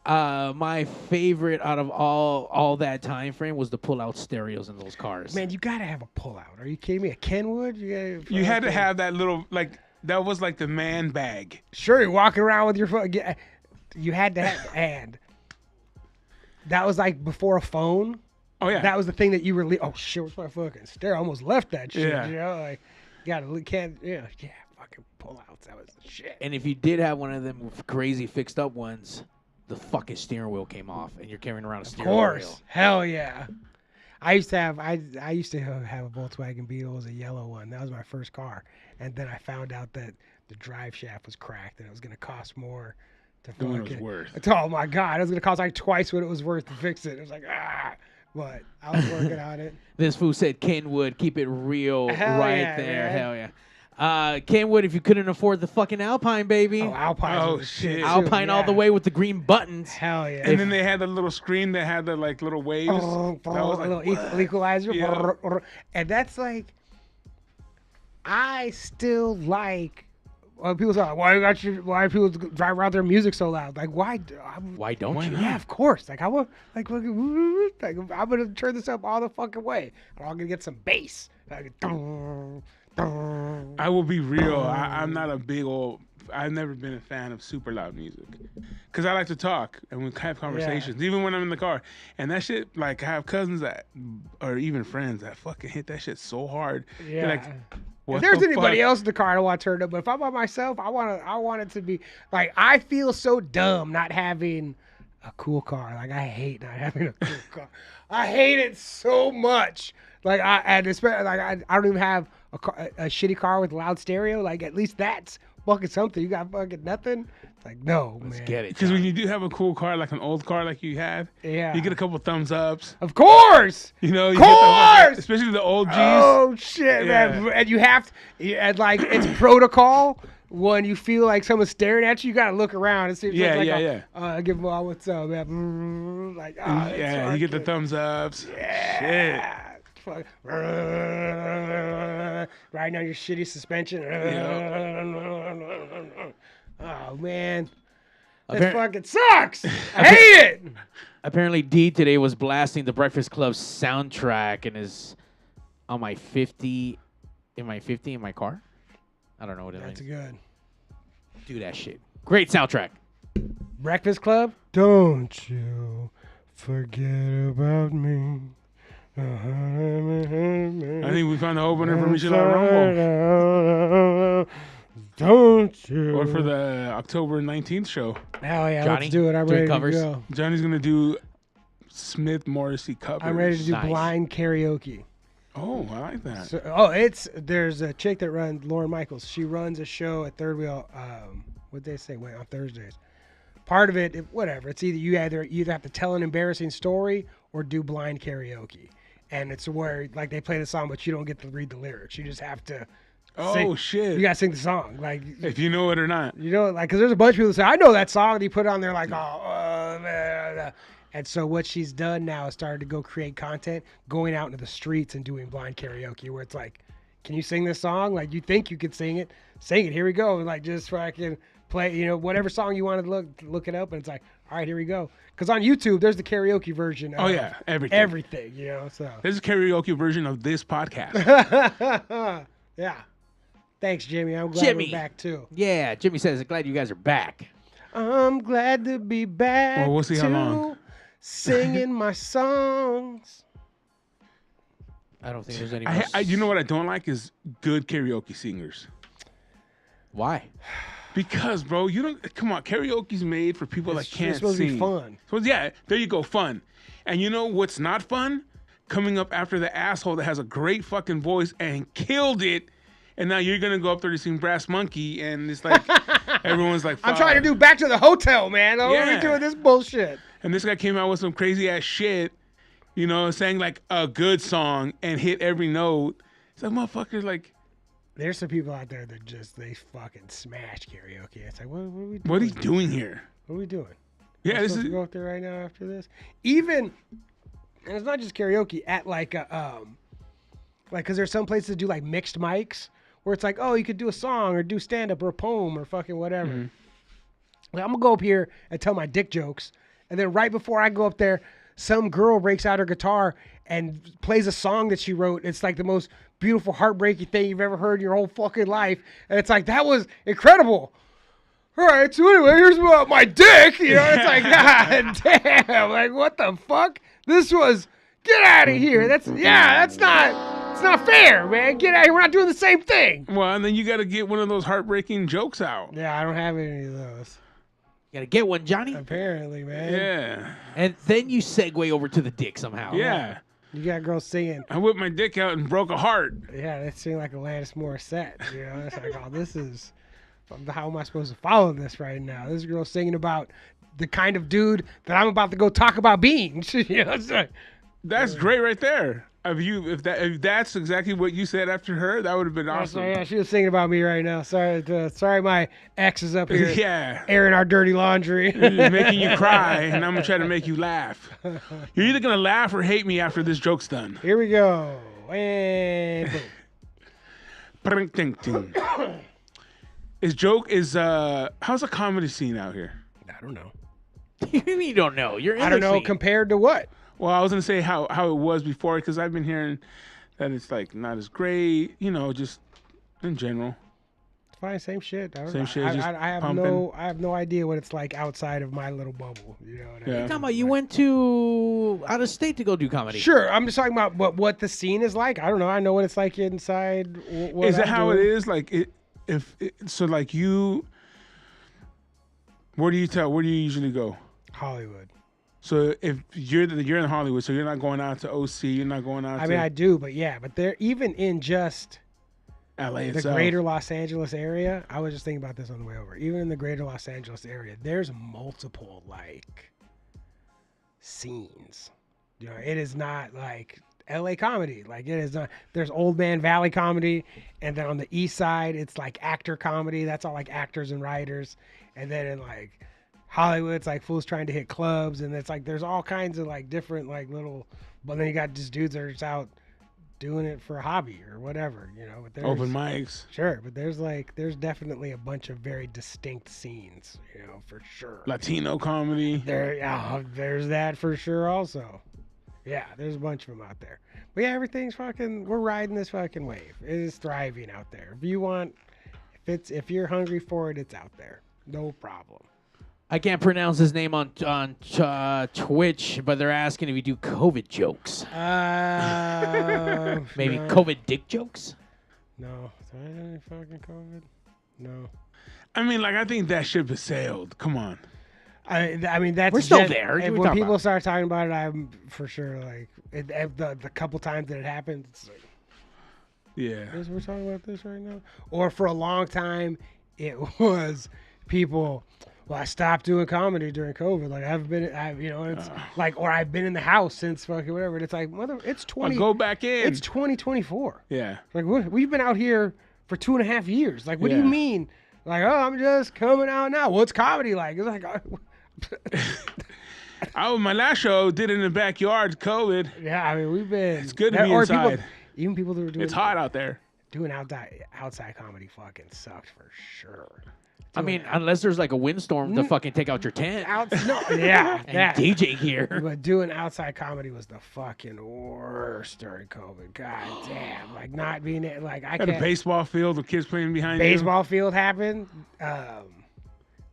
My favorite out of all that time frame was the pull-out stereos in those cars. Man, you gotta have a pullout. Are you kidding me? A Kenwood? You had to have that little, like, that was like the man bag. Sure, you're walking around with your phone. You had to have, and that was like before a phone. Oh, yeah. That was the thing that you were. Oh shit, where's my fucking stereo? I almost left that shit. Yeah. You know, like can't. Yeah, fucking pullouts. That was the shit. And if you did have one of them crazy fixed up ones, the fucking steering wheel came off and you're carrying around a Of steering wheel. course. Hell yeah. I used to have a Volkswagen Beetle, it was a yellow one. That was my first car. And then I found out that the drive shaft was cracked and it was gonna cost more to Than what it was fucking- worth. Oh my god, it was gonna cost like twice what it was worth to fix it. It was like but I was working on it. This fool said Kenwood, keep it real Hell right yeah, there. man. Hell yeah. Kenwood, if you couldn't afford the fucking Alpine, baby. Oh, Alpine. Oh, shit. Alpine all the way with the green buttons. Hell yeah. And then they had the little screen that had the like little waves. That was a little like, what? equalizer. Yeah. And that's like, I still like. When people say, why people drive around their music so loud? Like, why? Why don't Why you? not? Yeah, of course. Like, I want, like, fucking, like, I'm gonna turn this up all the fucking way. I'm gonna get some bass. Like, I will be real. I'm not a big old. I've never been a fan of super loud music, cause I like to talk and we have conversations, even when I'm in the car. And that shit, like, I have cousins that, or even friends that fucking hit that shit so hard. They're Yeah. like, what If there's the anybody fuck? else in the car, I don't want to turn it up. But if I'm by myself, I want it to be like, I feel so dumb not having a cool car. Like, I hate not having a cool car. I hate it so much. Like, I don't even have a shitty car with loud stereo. Like, at least that's fucking something. You got fucking nothing. It's like, no, Let's man. get it. Because when Johnny. you do have a cool car, like an old car, like you had, Yeah. you get a couple thumbs ups. Of course. You know, you Course! get the, especially the old G's. Oh shit, man! Yeah. And you have to, and like it's protocol when you feel like someone's staring at you. You gotta look around and see if Yeah, there's like yeah, give them all what's up, man. Like, Yeah, you get the thumbs ups. Shit. Fuck. Riding on your shitty suspension. Oh man, that Appar- fucking sucks. I hate it. Apparently, D today was blasting the Breakfast Club soundtrack and is on my 50 in my car. I don't know what it That's is. good. Do that shit. Great soundtrack. Breakfast Club. Don't you forget about me. I think we found the opener for Michelle Rumble. Don't you? Or for the October 19th show. Hell yeah, Johnny, let's do it. I'm doing ready covers? to go. Johnny's going to do Smith Morrissey covers. I'm ready to do Nice. blind karaoke. Oh, I like that. So, there's a chick that runs, Lauren Michaels. She runs a show at Third Wheel. What they say? Wait, on Thursdays. Part of it, whatever. It's either you have to tell an embarrassing story or do blind karaoke, and it's where like they play the song, but you don't get to read the lyrics. You just have to. Oh, sing. shit. You gotta sing the song, like If you know it or not. you know, like because there's a bunch of people that say, "I know that song," and you put it on there like, "Oh." And so what she's done now is started to go create content, going out into the streets and doing blind karaoke, where it's like, "Can you sing this song? Like you think you could sing it? Sing it. Here we go." And like just fucking play, whatever song you want to look it up, and it's like, "All right, here we go." Because on YouTube, there's the karaoke version. Oh, Of yeah. Everything. everything. So This is a karaoke version of this podcast. yeah. Thanks, Jimmy. I'm glad Jimmy. we're back too. Yeah, Jimmy says, glad you guys are back. I'm glad to be back. Well, we'll see how long. Singing my songs. I don't think there's any more. You know what I don't like is good karaoke singers. Why? Because, bro, you don't. Come on, karaoke's made for people that can't It's supposed sing. to be fun. So yeah, there you go, fun. And you know what's not fun? Coming up after the asshole that has a great fucking voice and killed it, and now you're gonna go up there to sing Brass Monkey, and it's like everyone's like, I'm trying to do Back to the Hotel, man. What are Yeah. we doing this bullshit? And this guy came out with some crazy ass shit, sang like a good song and hit every note. It's like motherfuckers, like, There's some people out there that they fucking smash karaoke. It's like, what are we doing? what are you doing here? What are we doing? Yeah, We're this supposed is to go up there right now after this. Even, and it's not just karaoke, at like because there's some places that do like mixed mics where it's like, oh, you could do a song or do stand up or a poem or fucking whatever. Like, I'm gonna go up here and tell my dick jokes, and then right before I go up there, some girl breaks out her guitar and plays a song that she wrote. It's like the most beautiful, heartbreaking thing you've ever heard in your whole fucking life, and it's like, that was incredible. All right, so anyway, here's about my dick. It's like, God damn, like what the fuck? This was, get out of here. It's not fair, man. Get out of here. We're not doing the same thing. well, and then you got to get one of those heartbreaking jokes out. Yeah, I don't have any of those. You gotta get one, Johnny. Apparently, man. Yeah. And then you segue over to the dick somehow. Yeah. You got girls singing. I whipped my dick out and broke a heart. Yeah, that seemed like Alanis Morissette. You know, it's like, oh, this is. How am I supposed to follow this right now? This girl singing about the kind of dude that I'm about to go talk about being. You know, it's like, That's great right there. If that's exactly what you said after her, that would have been awesome. yeah, she was singing about me right now. Sorry, my ex is up here Yeah. airing our dirty laundry. Making you cry, and I'm gonna try to make you laugh. You're either gonna laugh or hate me after this joke's done. Here we go. And boom. Bring, ting, ting. How's the comedy scene out here? I don't know. You don't know. You're in I don't the know scene. compared to what? Well, I was gonna say how it was before, because I've been hearing that it's like not as great, just in general. It's fine, same shit. I don't Same know. shit, just I have pumping. I have no idea what it's like outside of my little bubble. You know what I mean? Yeah. Talking about you went to out of state to go do comedy. Sure, I'm just talking about what the scene is like. I don't know. I know what it's like inside. What Is that I'm how doing. it is? Like where do you usually go? Hollywood. So if you're in Hollywood, so you're not going out to OC, you're not going out I to mean, I do, but yeah, but they're even in just LA the itself. greater Los Angeles area. I was just thinking about this on the way over. Even in the greater Los Angeles area, there's multiple like scenes. You know, it is not like LA comedy. Like it is not. There's Old Man Valley comedy, and then on the east side, it's like actor comedy. That's all like actors and writers. And then in like Hollywood, it's like fools trying to hit clubs, and it's like there's all kinds of like different like little. But then you got just dudes that are just out doing it for a hobby or whatever, But there's, Open mics. Sure, but there's definitely a bunch of very distinct scenes, for sure. Latino comedy. There's that for sure also. Yeah, there's a bunch of them out there. But yeah, everything's we're riding this fucking wave. It is thriving out there. If you're hungry for it, it's out there. No problem. I can't pronounce his name on Twitch, but they're asking if you do COVID jokes. Maybe no. COVID dick jokes? No. Did I have any fucking COVID? No. I mean, like, I think that ship has sailed. Come on. I mean, that's We're still just- there. What are and we when talking people about? start talking about it, I'm for sure like the couple times that it happened. It's like, Yeah. we're talking about this right now. Or for a long time, it was people. Well, I stopped doing comedy during COVID. Like I've been in the house since fucking whatever. And it's like it's 20. Go back in. It's 2024. Yeah. Like we've been out here for 2.5 years. Like what do you Yeah. mean? Like I'm just coming out now. What's comedy like? It's like. My last show did it in the backyard. COVID. Yeah, I mean we've been. It's good to be inside. Even people that were doing It's hot out there. doing outside comedy fucking sucked for sure. I mean, unless there's like a windstorm to fucking take out your tent Yeah, and that. DJ gear. But doing outside comedy was the fucking worst during COVID. God damn, like not being like I At a can't. baseball field with kids playing behind Baseball field happened.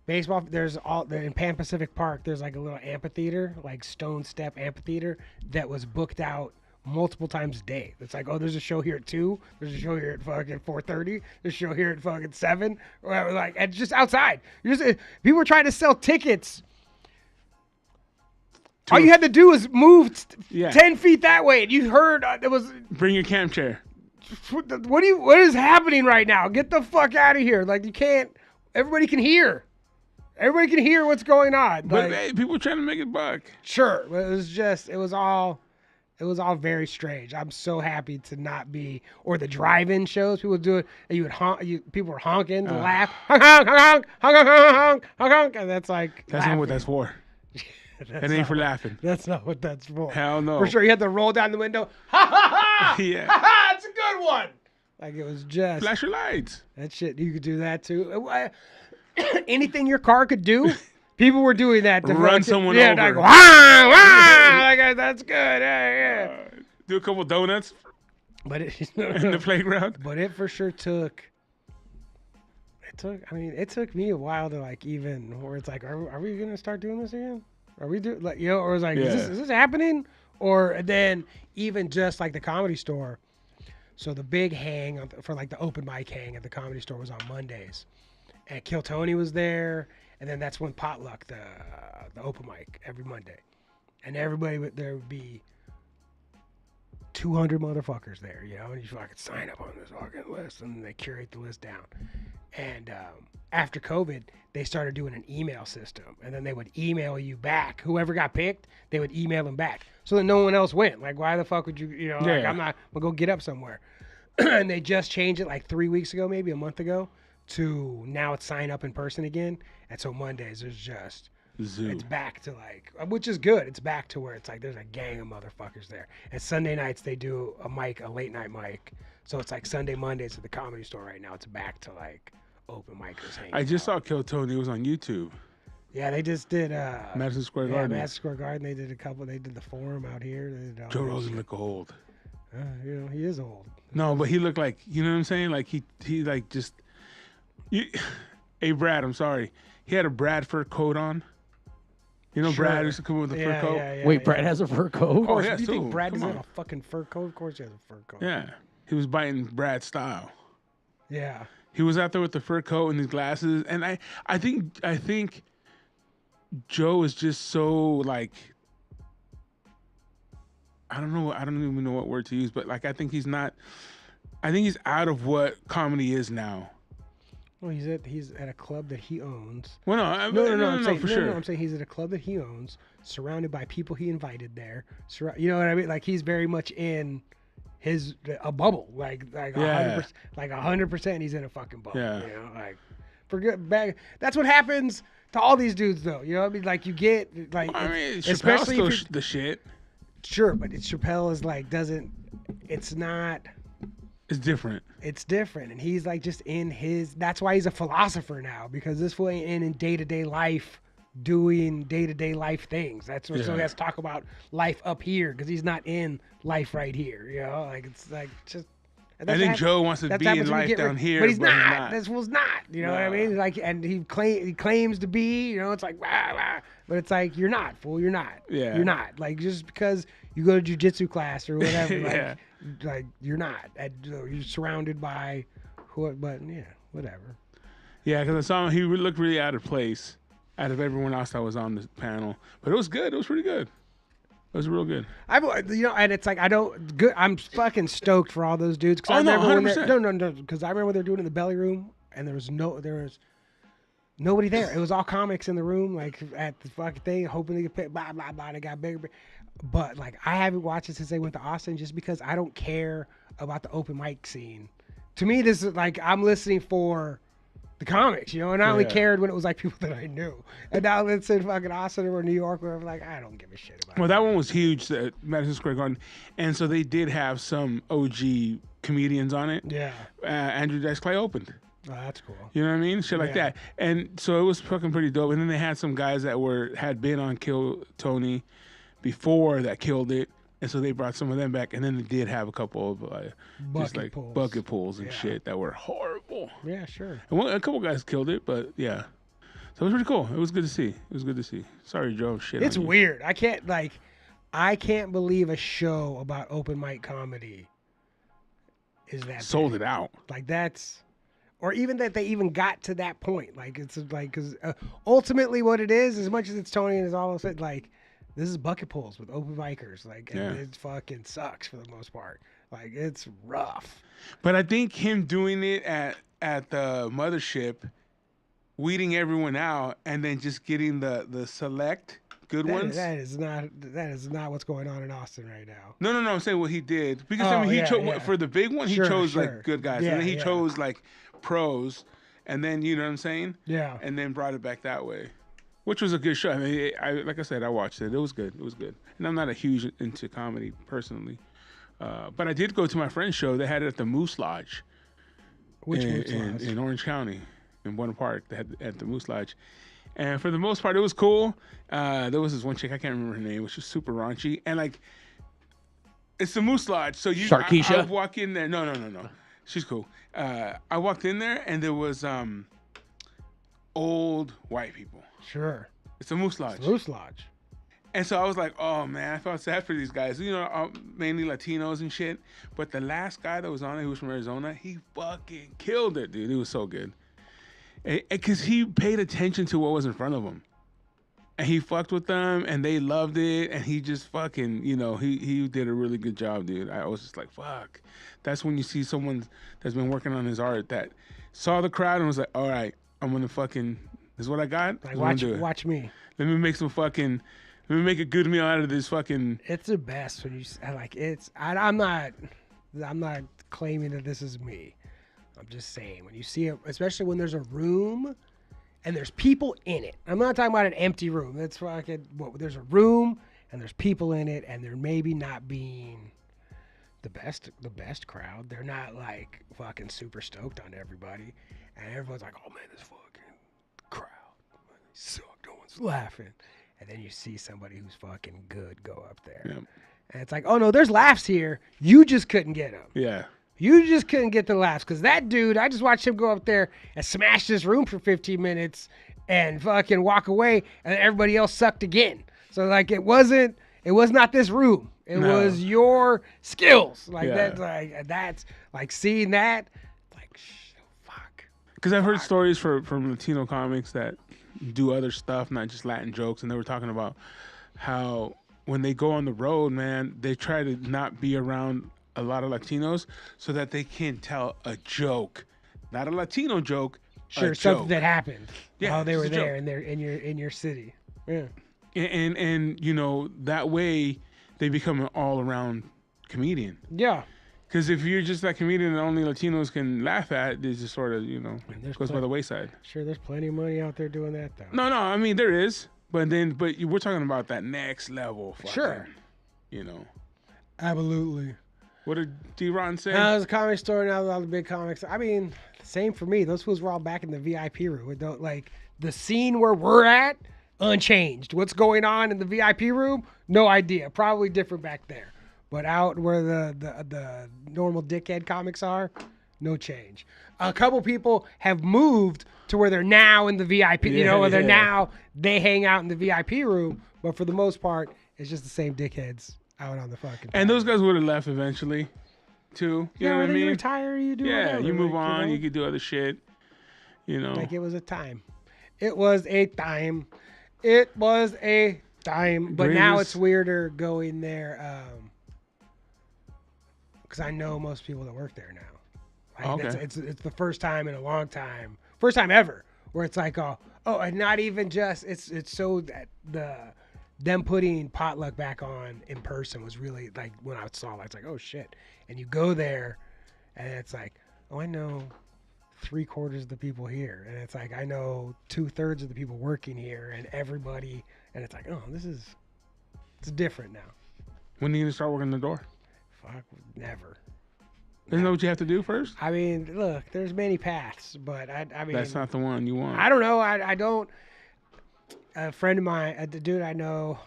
Baseball. There's in Pan Pacific Park. There's like a little amphitheater, like Stone Step Amphitheater, that was booked out multiple times a day. It's like, oh, there's a show here at 2. There's a show here at fucking 4:30. There's a show here at fucking 7. Or like, and just outside. People were trying to sell tickets. All you had to do was move 10 feet that way, and you heard there was. Bring your camp chair. What is happening right now? Get the fuck out of here! Like you can't. Everybody can hear. Everybody can hear what's going on. But Like, hey, people were trying to make it buck. sure, but it was all very strange. I'm so happy to not be, or the drive-in shows people do it, and you would honk, people were honking to laugh, honk, honk, honk, honk, honk, honk, honk, honk, honk, and that's like That's not what that's for. That ain't for laughing. That's not what that's for. Hell no. For sure, you had to roll down the window. Ha ha ha! Yeah. Ha ha! It's a good one. Like it was just Flash your lights. that shit. You could do that too. Anything your car could do, people were doing that. To Run fucking- someone yeah, over. Like, wah, wah, like that's good. Yeah. Do a couple donuts But it, in the playground. but it for sure took. It took me a while to like even where it's like, are we gonna start doing this again? Are we do like or it's like, Yeah. is this happening? Or then even just like the Comedy Store. So the big hang for like the open mic hang at the Comedy Store was on Mondays, and Kill Tony was there, and then that's when potluck, the open mic every Monday, and everybody there would be 200 motherfuckers there, you know, and you fucking sign up on this fucking list, and they curate the list down. And after COVID, they started doing an email system, and then they would email you back. Whoever got picked, they would email them back, so that no one else went. Like, why the fuck would you, you know? Like, Yeah. I'm gonna go get up somewhere. And they just changed it like 3 weeks ago, maybe a month ago, to now it's sign up in person again. And so Mondays there's just Zoo. it's back to like, which is good. It's back to where it's like there's a gang of motherfuckers there. And Sunday nights they do a late night mic. So it's like Sunday, Mondays at the Comedy Store right now. It's back to like open micers hanging I just out. saw Kill Tony. It was on YouTube. Yeah, they just did Madison Square yeah, Garden. Madison Square Garden. They did a couple. They did the Forum out here. They did all Joe that Rogan shit. look old. You know, he is old. No, but he looked like, you know what I'm saying? Like he like just. You, hey Brad, I'm sorry. He had a Brad fur coat on. You know, Sure. Brad used to come with a fur coat. Wait, Brad has a fur coat? Of course, yeah, do you think so, Brad come doesn't have on. a fucking fur coat? Of course he has a fur coat. Yeah, he was biting Brad style. Yeah. He was out there with the fur coat and his glasses, and I think Joe is just so like, I don't even know what word to use, but like I think he's out of what comedy is now. Well, he's at a club that he owns. Well, no, I'm saying, for sure. I'm saying he's at a club that he owns, surrounded by people he invited there. You know what I mean? Like he's very much in a bubble. Like Yeah. 100%, like 100%. He's in a fucking bubble. Yeah. You know, like for good bad. That's what happens to all these dudes, though. You know what I mean? Like you get like, I mean, Chappelle's especially still if you're, the shit. sure, but Chappelle is like doesn't. It's not. It's different. It's different, and he's like just in his. That's why he's a philosopher now, because this way in day-to-day life, doing day-to-day life things. That's what. So he Yeah. has to talk about life up here because he's not in life right here. You know, like it's like just. and I that's think hap- Joe wants to that's be happens in when you life get down rid- here, but he's not. This was not. You know what I No. mean? Like, and he claims to be. You know, it's like, rah, rah, but it's like you're not, fool. You're not. Yeah. You're not. Like just because you go to jujitsu class or whatever. Yeah. Like you're not. You're surrounded by who? But yeah, whatever. Yeah, because I saw him. He looked really out of place out of everyone else that was on the panel. But it was good. It was pretty good. It was real good. And it's like I'm fucking stoked for all those dudes. Cause Oh, I no, remember when 100%. no, because I remember they were doing it in the belly room, and there was nobody there. It was all comics in the room, like at the fucking thing, hoping to get picked. Blah blah blah. They got bigger. But like I haven't watched it since they went to Austin, just because I don't care about the open mic scene. To me, this is like I'm listening for the comics, you know, and I only Yeah. cared when it was like people that I knew. And now it's in fucking Austin or New York, where I'm like, I don't give a shit about Well, it. that one was huge at Madison Square Garden. And so they did have some OG comedians on it. Yeah, Andrew Dice Clay opened. oh, that's cool. You know what I mean? Shit like Yeah. that. And so it was fucking pretty dope. And then they had some guys that had been on Kill Tony before that killed it. And so they brought some of them back. And then they did have a couple of just Bucket like pulls. bucket pulls and Yeah. shit that were horrible. Yeah, sure. And a couple guys killed it, but yeah. So it was pretty cool. It was good to see. It was good to see. Sorry, Joe. Shit. It's on you. weird. I can't believe a show about open mic comedy is that Sold big. it out. Like that's, or even that they even got to that point. Like it's like because ultimately what it is, as much as it's Tony and it's all of it, like this is bucket pulls with open micers. Like and Yeah. it fucking sucks for the most part. Like it's rough. But I think him doing it at the mothership, weeding everyone out, and then just getting the select good ones. That is not what's going on in Austin right now. No. I'm saying what he did because I Oh, mean he yeah, chose yeah. for the big one. Sure, he chose sure. like good guys, Yeah, and then he yeah. chose like pros, and then you know what I'm saying, Yeah. and then brought it back that way, which was a good show. I mean, like I said, I watched it. It was good. It was good. And I'm not a huge into comedy personally, but I did go to my friend's show. They had it at the Moose Lodge. Which in, one's last? in Orange County, in Buena Park, they had at the Moose Lodge, and for the most part, it was cool. There was this one chick, I can't remember her name, which was super raunchy, and like, it's the Moose Lodge, so you Sharkeisha? I walk in there. No, she's cool. I walked in there, and there was old white people. Sure. It's a Moose Lodge. Moose Lodge. And so I was like, oh man, I felt sad for these guys. You know, mainly Latinos and shit. But the last guy that was on it, who was from Arizona, he fucking killed it, dude. It was so good. because he paid attention to what was in front of him. And he fucked with them, and they loved it, and he just fucking, he did a really good job, dude. I was just like, fuck. That's when you see someone that's been working on his art that saw the crowd and was like, all right, I'm gonna fucking, this is what I got. Like, watch me. Let me make a good meal out of this fucking. It's the best when you like it's. I'm not claiming that this is me. I'm just saying when you see it, especially when there's a room and there's people in it. I'm not talking about an empty room. That's fucking. There's a room and there's people in it, and they're maybe not being the best crowd. They're not like fucking super stoked on everybody, and everyone's like, "Oh man, this fucking crowd, man, they suck. No one's laughing." And then you see somebody who's fucking good go up there. Yep. And it's like, oh no, there's laughs here. You just couldn't get them. Yeah. You just couldn't get the laughs. Because that dude, I just watched him go up there and smash this room for 15 minutes and fucking walk away. And everybody else sucked again. So like it was not this room. It was your skills. Like that's like seeing that. Like, fuck. Because I've heard stories from Latino comics that do other stuff, not just Latin jokes, and they were talking about how when they go on the road, man, they try to not be around a lot of Latinos so that they can tell a joke, not a Latino joke. Sure, something that happened while they were there in your city. Yeah, and that way they become an all around comedian. Yeah. Because if you're just that comedian that only Latinos can laugh at, it just sort of, goes by the wayside. Sure, there's plenty of money out there doing that, though. No, I mean, there is. But we're talking about that next level. Fucking, sure. Absolutely. What did D-Ron say? It was a comedy store, now all the big comics. I mean, same for me. Those fools were all back in the VIP room. Like, the scene where we're at, unchanged. What's going on in the VIP room? No idea. Probably different back there. But out where the normal dickhead comics are, no change. A couple people have moved to where they're now in the VIP, where they're now, they hang out in the VIP room. But for the most part, it's just the same dickheads out on the fucking. And those guys would have left eventually, too. You know what I mean? You retire, you do whatever. You move on, you could do other shit, Like it was a time. It was a time. It was a time. But now it's weirder going there. Because I know most people that work there now. Like it's the first time in a long time, first time ever, where it's like, and not even just it's so that them putting potluck back on in person was really like when I saw it, it's like, oh shit, and you go there, and it's like, oh, I know 3/4 of the people here, and it's like I know 2/3 of the people working here, and everybody, and it's like, oh, it's different now. When are you gonna start working the door? Fuck, never. Isn't that what you have to do first? I mean, look, there's many paths, but I mean... That's not the one you want. I don't know. I don't... A friend of mine, the dude I know,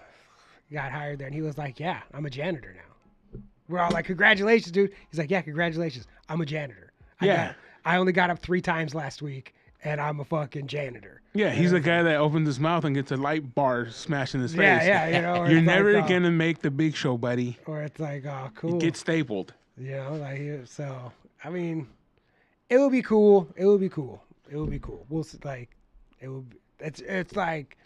got hired there, and he was like, yeah, I'm a janitor now. We're all like, congratulations, dude. He's like, yeah, congratulations. I'm a janitor. I only got up 3 times last week, and I'm a fucking janitor. Yeah, he's the guy that opens his mouth and gets a light bar smashed in his face. Yeah, You're never going to make the big show, buddy. Or it's like, oh, cool. Get stapled. So, I mean, it would be cool. It would be cool. We'll like, it would. It's like,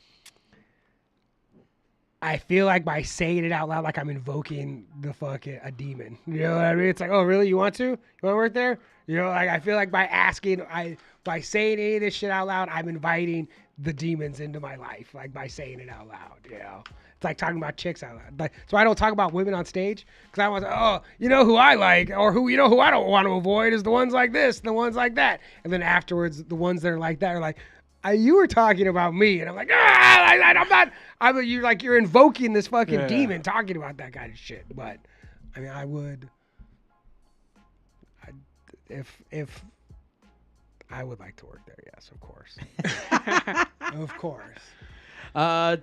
I feel like by saying it out loud, like I'm invoking a demon. You know what I mean? It's like, oh, really? You want to work there? Like I feel like by saying any of this shit out loud, I'm inviting the demons into my life. Like by saying it out loud, It's like talking about chicks out loud. Like, so I don't talk about women on stage because I want to, who I like or who I don't want to avoid is the ones like this, the ones like that. And then afterwards, the ones that are like that are like, you were talking about me, and I'm like, I'm not. You're invoking this fucking demon talking about that kind of shit. But I mean, I would, if I would like to work there, yes, of course, of course.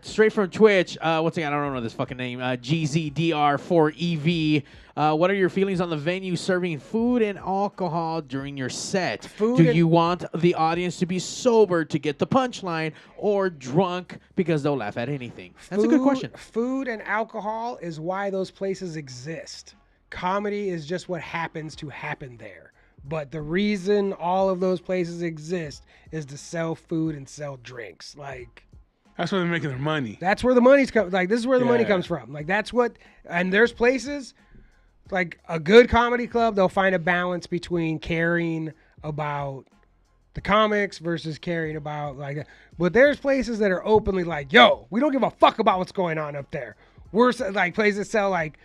Straight from Twitch. Once again, I don't know this fucking name. GZDR4EV. What are your feelings on the venue serving food and alcohol during your set? Do you want the audience to be sober to get the punchline or drunk because they'll laugh at anything? That's a good question. Food and alcohol is why those places exist. Comedy is just what happens to happen there. But the reason all of those places exist is to sell food and sell drinks. Like, That's where they're making their money. that's where the money's come. Like, this is where the money Yeah. comes from. Like, that's what. And there's places, like a good comedy club, they'll find a balance between caring about the comics versus caring about like. But there's places that are openly like, yo, we don't give a fuck about what's going on up there. We're like places that sell like,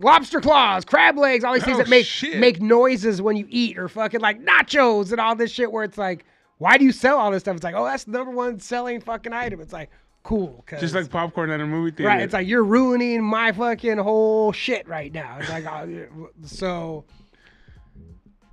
lobster claws, crab legs, all these things Oh, that make shit. make noises when you eat, or fucking like nachos and all this shit. Where it's like, why do you sell all this stuff? It's like, oh, that's the number one selling fucking item. It's like, cool, cause Just like popcorn at a movie theater. right. It's like you're ruining my fucking whole shit right now. It's like so.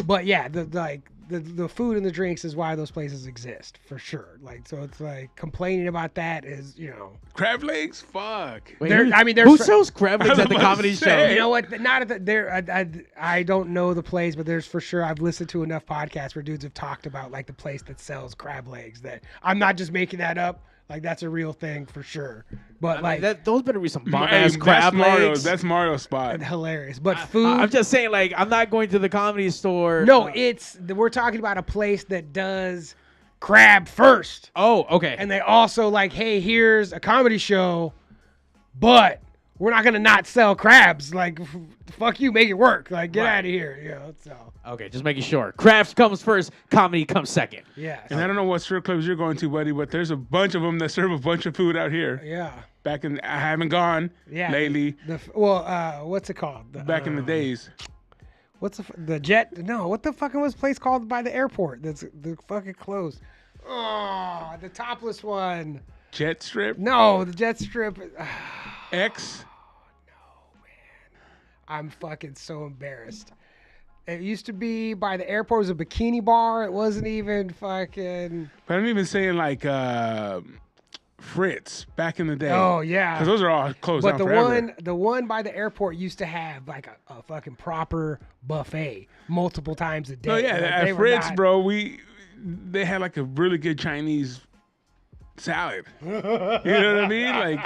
But yeah, the food and the drinks is why those places exist for sure. Like, so it's like complaining about that is, you know, crab legs. Fuck. Wait, There- who- I mean, there's who fr- sells crab legs I was at the about to comedy say. show? you know what? Not at the there. I don't know the place, but there's for sure. I've listened to enough podcasts where dudes have talked about like the place that sells crab legs. That I'm not just making that up. Like, that's a real thing for sure. But like, Those better be some bomb Hey, ass crab that's Mario. legs. That's Mario's spot. hilarious. But food. I'm just saying, like, I'm not going to the comedy store. no, we're talking about a place that does crab first. Oh, okay. And they also like, hey, here's a comedy show, but we're not gonna not sell crabs. Like, fuck you, make it work. Like, get Right. out of here. You know. So Okay, just making sure. Crafts comes first, comedy comes second. yeah. And I don't know what strip clubs you're going to, buddy, but there's a bunch of them that serve a bunch of food out here. Yeah. I haven't gone Yeah. lately. What's it called? Back in the days. What's the jet? No, what the fucking was the place called by the airport? That's the fucking closed. Oh, the topless one. Jet Strip. No, the jet strip. X. I'm fucking so embarrassed. It used to be by the airport. It was a bikini bar. It wasn't even fucking. But I'm even saying like Fritz back in the day. Oh yeah. Because those are all closed But down the forever. one by the airport used to have like a fucking proper buffet multiple times a day. Oh yeah, Like, they at were Fritz, not- bro, they had like a really good Chinese salad. You know what I mean? Like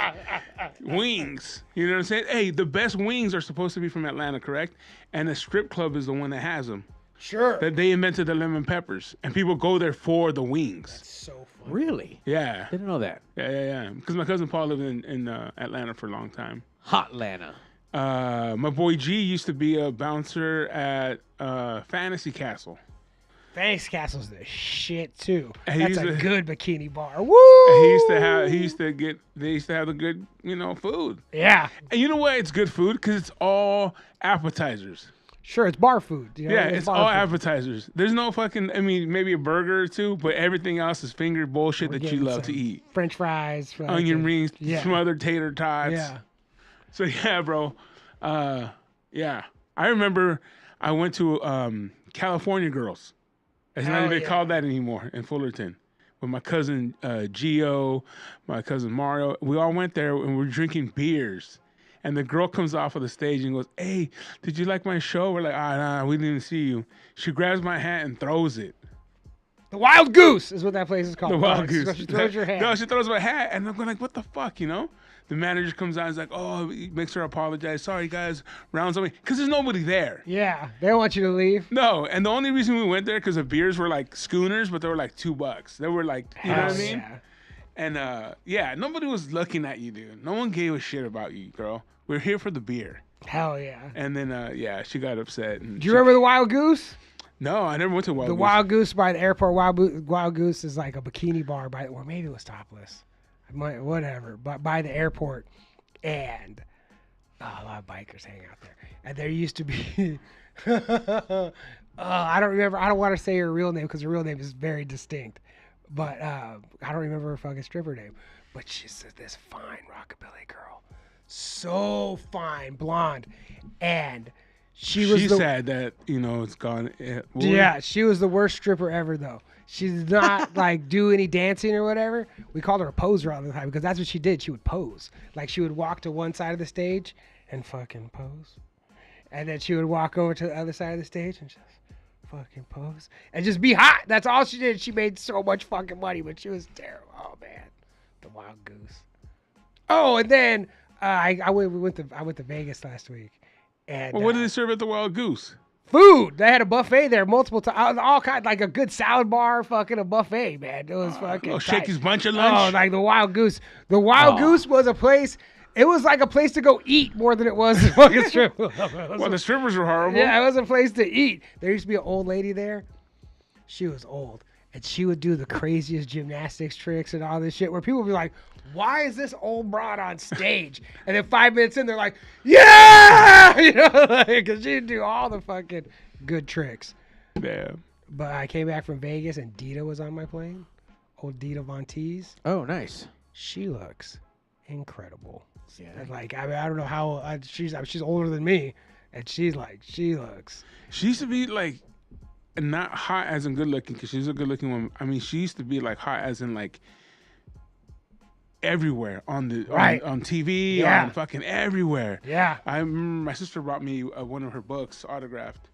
wings. You know what I'm saying? Hey, the best wings are supposed to be from Atlanta, correct? And the strip club is the one that has them. Sure. That they invented the lemon peppers, and people go there for the wings. So funny. Really? Yeah, Didn't know that. yeah. Because my cousin Paul lived in Atlanta for a long time. Hot Lana. My boy G used to be a bouncer at Fantasy Castle. Fantasy Castle's the shit too. And he That's a used to- good bikini bar. Woo! And they used to have the good, food. Yeah. And you know what? It's good food because it's all appetizers. Sure, it's bar food. You know? Yeah, it's bar all food. appetizers. There's no fucking, maybe a burger or two, but everything else is finger bullshit We're that you getting love to some eat. French fries, Onion rings, Yeah. smothered tater tots. Yeah. So yeah, bro. Yeah. I remember I went to California Girls. It's not Hell even yeah. called that anymore in Fullerton. With my cousin Gio, my cousin Mario, we all went there and we're drinking beers. And the girl comes off of the stage and goes, "Hey, did you like my show?" We're like, nah, we didn't see you." She grabs my hat and throws it. The Wild Goose is what that place is called. The Wild So Goose. she throws your hat. No, she throws my hat, and I'm going like, "What the fuck?" The manager comes out and is like, "Oh," he makes her apologize. "Sorry, guys, rounds on me," because there's nobody there. Yeah, they don't want you to leave. No, and the only reason we went there because the beers were like schooners, but they were like $2. They were like, you know what I Hell mean? yeah. And yeah, nobody was looking at you, dude. No one gave a shit about you, girl. We're here for the beer. Hell yeah. And then yeah, she got upset. And Do you remember the Wild Goose? No, I never went to Wild The Goose. Wild Goose by the airport. Wild Goose is like a bikini bar by, or maybe it was topless. Whatever. But by the airport, and a lot of bikers hang out there. And there used to be. I don't remember. I don't want to say her real name because her real name is very distinct. But I don't remember her fucking stripper name. But she's this fine rockabilly girl, so fine, blonde, and she was She the said that it's gone. yeah, she was the worst stripper ever, though. She did not like do any dancing or whatever. We called her a poser all the time because that's what she did. She would pose. Like she would walk to one side of the stage and fucking pose, and then she would walk over to the other side of the stage and just fucking pose and just be hot. That's all she did. She made so much fucking money, but she was terrible. Oh man, the Wild Goose. Oh, and then I went to Vegas last week. And Well, what did they serve at the Wild Goose? food. They had a buffet there multiple times. All kind, like a good salad bar, fucking a buffet, man. It was fucking. Oh, tight. Shakey's Bunch of Oh, lunch. like the Wild Goose. The Wild Goose was a place. It was like a place to go eat more than it was a fucking strip club. Well, the strippers were horrible. Yeah, it was a place to eat. There used to be an old lady there. She was old, and she would do the craziest gymnastics tricks and all this shit. Where people would be like, "Why is this old broad on stage?" And then 5 minutes in, they're like, "Yeah!" You know, because she'd do all the fucking good tricks. Damn. But I came back from Vegas, and Dita was on my plane. Old Dita Von Teese. Oh, nice. She looks incredible. Yeah. And like, I mean, I don't know how she's older than me, and she looks. She used to be like not hot as in good looking because she's a good looking woman. I mean, she used to be like hot as in like everywhere on the Right. on TV, Yeah. on fucking everywhere. Yeah. I remember my sister brought me one of her books autographed.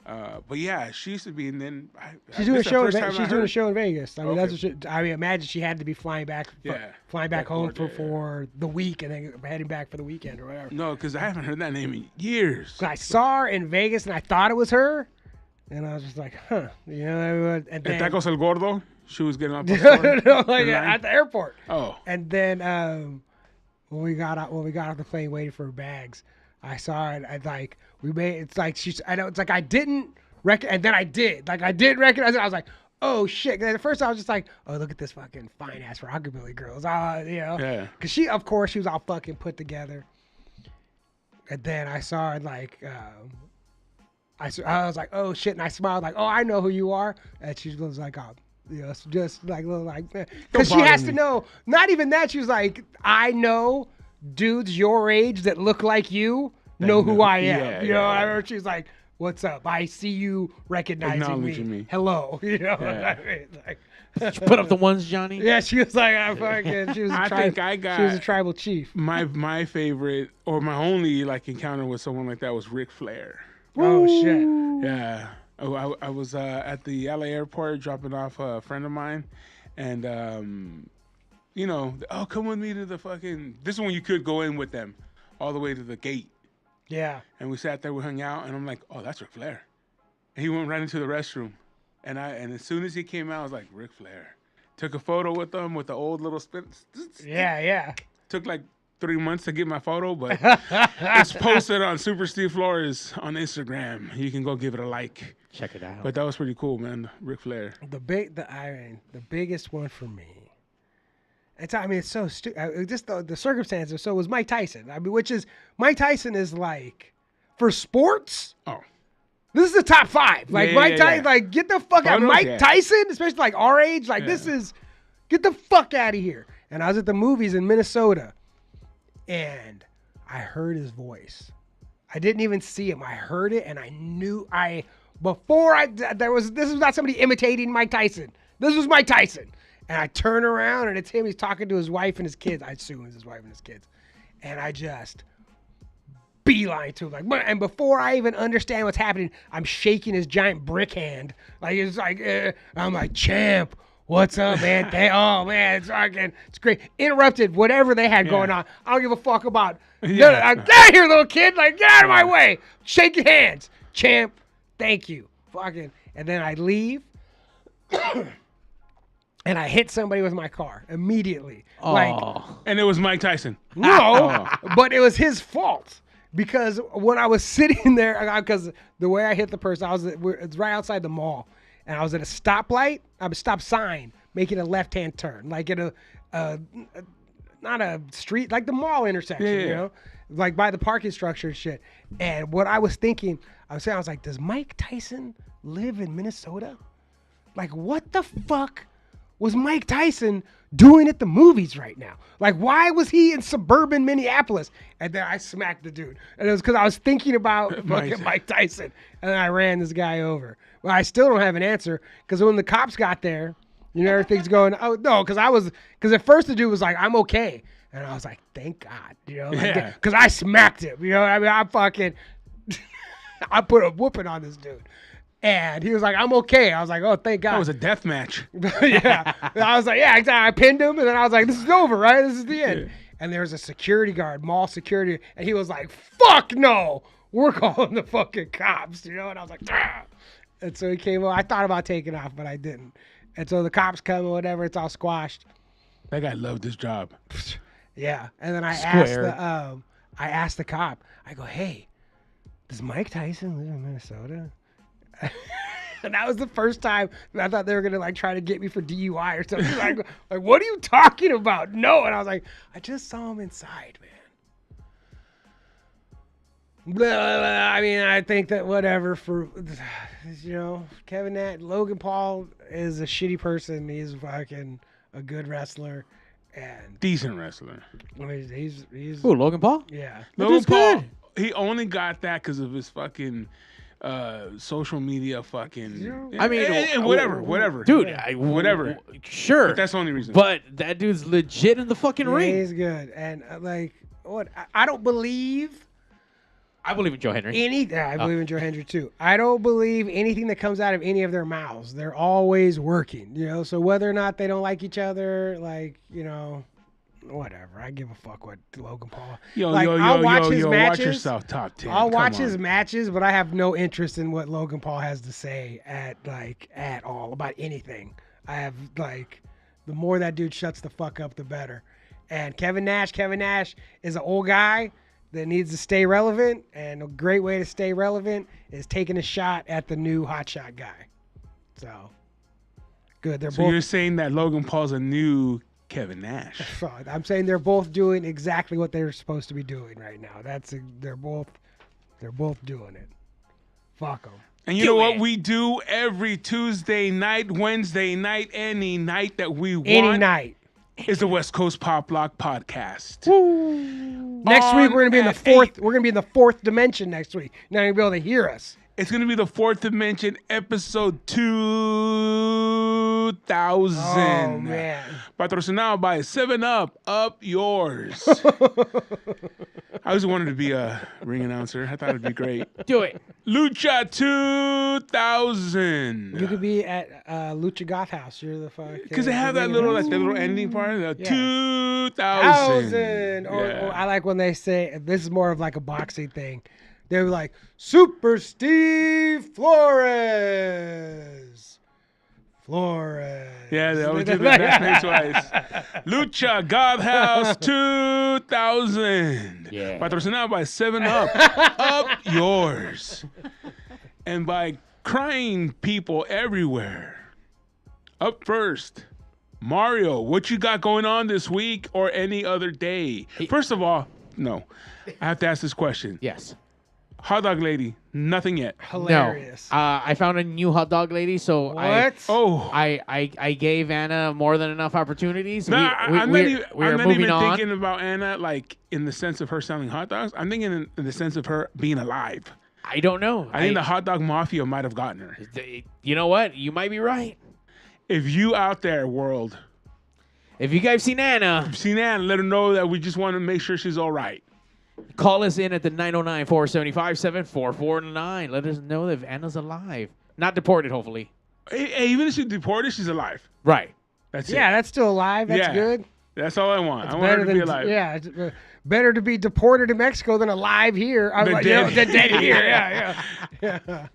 But yeah, she used to be, and then She's doing a this is the show. first time I She's doing a heard- show in Vegas. I mean, that's Okay. what I mean. Imagine she had to be flying back, Yeah. flying back home Back for the week, and then heading back for the weekend or whatever. No, because I haven't heard that name in years. So I saw her in Vegas, and I thought it was her, and I was just like, huh, you know. And And then Tacos El Gordo, she was getting off the store. no, like in line. at the airport. Oh, And then when we got off the plane waiting for her bags, I saw her, and I like we made it's like she's I know it's like I didn't and then I did. Like I did recognize it. I was like, oh shit. And at first I was just like, oh, look at this fucking fine ass rockabilly girls. You know. Yeah. Cause she was all fucking put together. And then I saw her like I was like, oh shit, and I smiled like, oh, I know who you are. And she was like, oh, you know, just like little like, because she bother has me. to know. Not even that. She was like, I know dudes your age that look like you know who I am. Yeah, you know, yeah, I yeah. remember she was like, what's up? I see you recognizing Acknowledging me. Hello. You know, Yeah. I mean, like, Did you put up the ones, Johnny? yeah, she was like, I fucking, she was a I think I she was a got- tribal chief. my favorite or my only like encounter with someone like that was Ric Flair. Oh shit. Yeah. Oh, I was at the LA airport dropping off a friend of mine, and you know, oh, come with me to the fucking. This is when you could go in with them, all the way to the gate, Yeah. and we sat there, we hung out, and I'm like, oh, that's Ric Flair, and he went right into the restroom, and as soon as he came out, I was like, Ric Flair. Took a photo with him with the old little spin. Yeah, yeah. Took like 3 months to get my photo, but it's posted on Super Steve Flores on Instagram. You can go give it a like. Check it out. But that was pretty cool, man. Ric Flair. The biggest one for me. It's so stupid. Just the circumstances. So it was Mike Tyson. I mean, Mike Tyson is like, for sports, Oh, this is the top 5. Like Yeah, Mike yeah, Tyson, yeah. like get the fuck out. Photos, Mike yeah. Tyson, especially like our age, like Yeah. this is, get the fuck out of here. And I was at the movies in Minnesota, and I heard his voice. I didn't even see him. I heard it, and I knew this was not somebody imitating Mike Tyson. This was Mike Tyson. And I turn around, and it's him. He's talking to his wife and his kids. I assume it's his wife and his kids. And I just beeline to him. Like, and before I even understand what's happening, I'm shaking his giant brick hand. Like, it's like, I'm like, champ, what's up, man? Oh, man, it's great. Interrupted whatever they had going on. I don't give a fuck about. Yeah. Get out of here, little kid. Like, get out of my way. Shake your hands. Champ, thank you. Fucking. And then I leave. And I hit somebody with my car immediately. Like, Oh. and it was Mike Tyson. no, but it was his fault because when I was sitting there, because the way I hit the person, it's right outside the mall, and I was at a stoplight. I was stop sign making a left-hand turn, like at not a street, like the mall intersection, Yeah. you know, like by the parking structure and shit. And what I was thinking, I was like, does Mike Tyson live in Minnesota? Like, what the fuck was Mike Tyson doing at the movies right now? Like, why was he in suburban Minneapolis? And then I smacked the dude. And it was because I was thinking about fucking Mike Tyson. And then I ran this guy over. Well, I still don't have an answer because when the cops got there, you know, everything's going, oh, no, because at first the dude was like, I'm okay. And I was like, thank God, you know, Yeah. because I smacked him, you know, I mean, I fucking, I put a whooping on this dude. And he was like, I'm okay. I was like, oh, thank God. That was a death match. Yeah. I was like, yeah, exactly. I pinned him, and then I was like, this is over, right? This is the end. Yeah. And there was a security guard, mall security, and he was like, fuck no. we're calling the fucking cops, you know? And I was like, ah. And so he came over. I thought about taking off, but I didn't. And so the cops come or whatever. It's all squashed. That guy loved his job. Yeah. And then I Square. asked the cop, I go, hey, does Mike Tyson live in Minnesota? And that was the first time that I thought they were gonna like try to get me for DUI or something. like, what are you talking about? No, and I was like, I just saw him inside, man. Blah, blah, blah. I mean, I think that whatever for, Kevin Nash, Logan Paul is a shitty person. He's fucking a good wrestler, and Decent wrestler. he's Ooh, Logan Paul? yeah. Logan dude's Paul, good. he only got that because of his fucking social media fucking. Yeah. I mean, and whatever. Dude, Whatever. Sure. But that's the only reason. But that dude's legit in the fucking Yeah, ring. he's good, and I don't believe. I believe in Joe Henry. I believe in Joe Hendry too. I don't believe anything that comes out of any of their mouths. They're always working, So whether or not they don't like each other, whatever. I give a fuck what Logan Paul. I'll watch his matches. Watch yourself, top 10. I'll watch Come his on. matches, but I have no interest in what Logan Paul has to say at all about anything. I have the more that dude shuts the fuck up, the better. And Kevin Nash is an old guy that needs to stay relevant, and a great way to stay relevant is taking a shot at the new hotshot guy. So, good. They're So both. you're saying that Logan Paul's a new Kevin Nash? I'm saying they're both doing exactly what they're supposed to be doing right now. They're both doing it. Fuck them. And you know what we do every Tuesday night, Wednesday night, any night that we want? Any night. Is the West Coast Pop Lock Podcast. Next week we're gonna be in the at fourth. 8. We're gonna be in the fourth dimension next week. You're not gonna be able to hear us. It's going to be the fourth dimension, episode 2000. Oh man. Patrocinado by 7-Up, up yours. I always wanted to be a ring announcer. I thought it'd be great. Do it. Lucha 2000. You could be at Lucha Goth House. You're the fuck. Because they have that little, the little ending part. The Yeah. 2000. 1,000. Or Yeah. I like when they say, this is more of like a boxing thing. They were like, Super Steve Flores. Yeah, they always do the last name twice. Lucha God House 2000. Yeah. Patrocinado by 7-Up. Up yours. And by crying people everywhere. Up first, Mario, what you got going on this week or any other day? First of all, no. I have to ask this question. Yes. Hot dog lady, nothing yet. Hilarious. No. I found a new hot dog lady, so What? I gave Anna more than enough opportunities. No, I'm not even, we're I'm not moving even on. thinking about Anna like in the sense of her selling hot dogs. I'm thinking in the sense of her being alive. I don't know. I think the hot dog mafia might have gotten her. You know what? You might be right. If you out there, world, If you guys seen Anna, seen Anna, let her know that we just want to make sure she's all right. call us in at the 909-475-7449. Let us know if Anna's alive. Not deported, hopefully. Hey, even if she's deported, she's alive. Right. That's Yeah, it. that's still alive. That's Yeah. good. That's all I want. I want Better her to than be alive. yeah. It's, better to be deported to Mexico than alive here. Than dead. Than dead here. Yeah.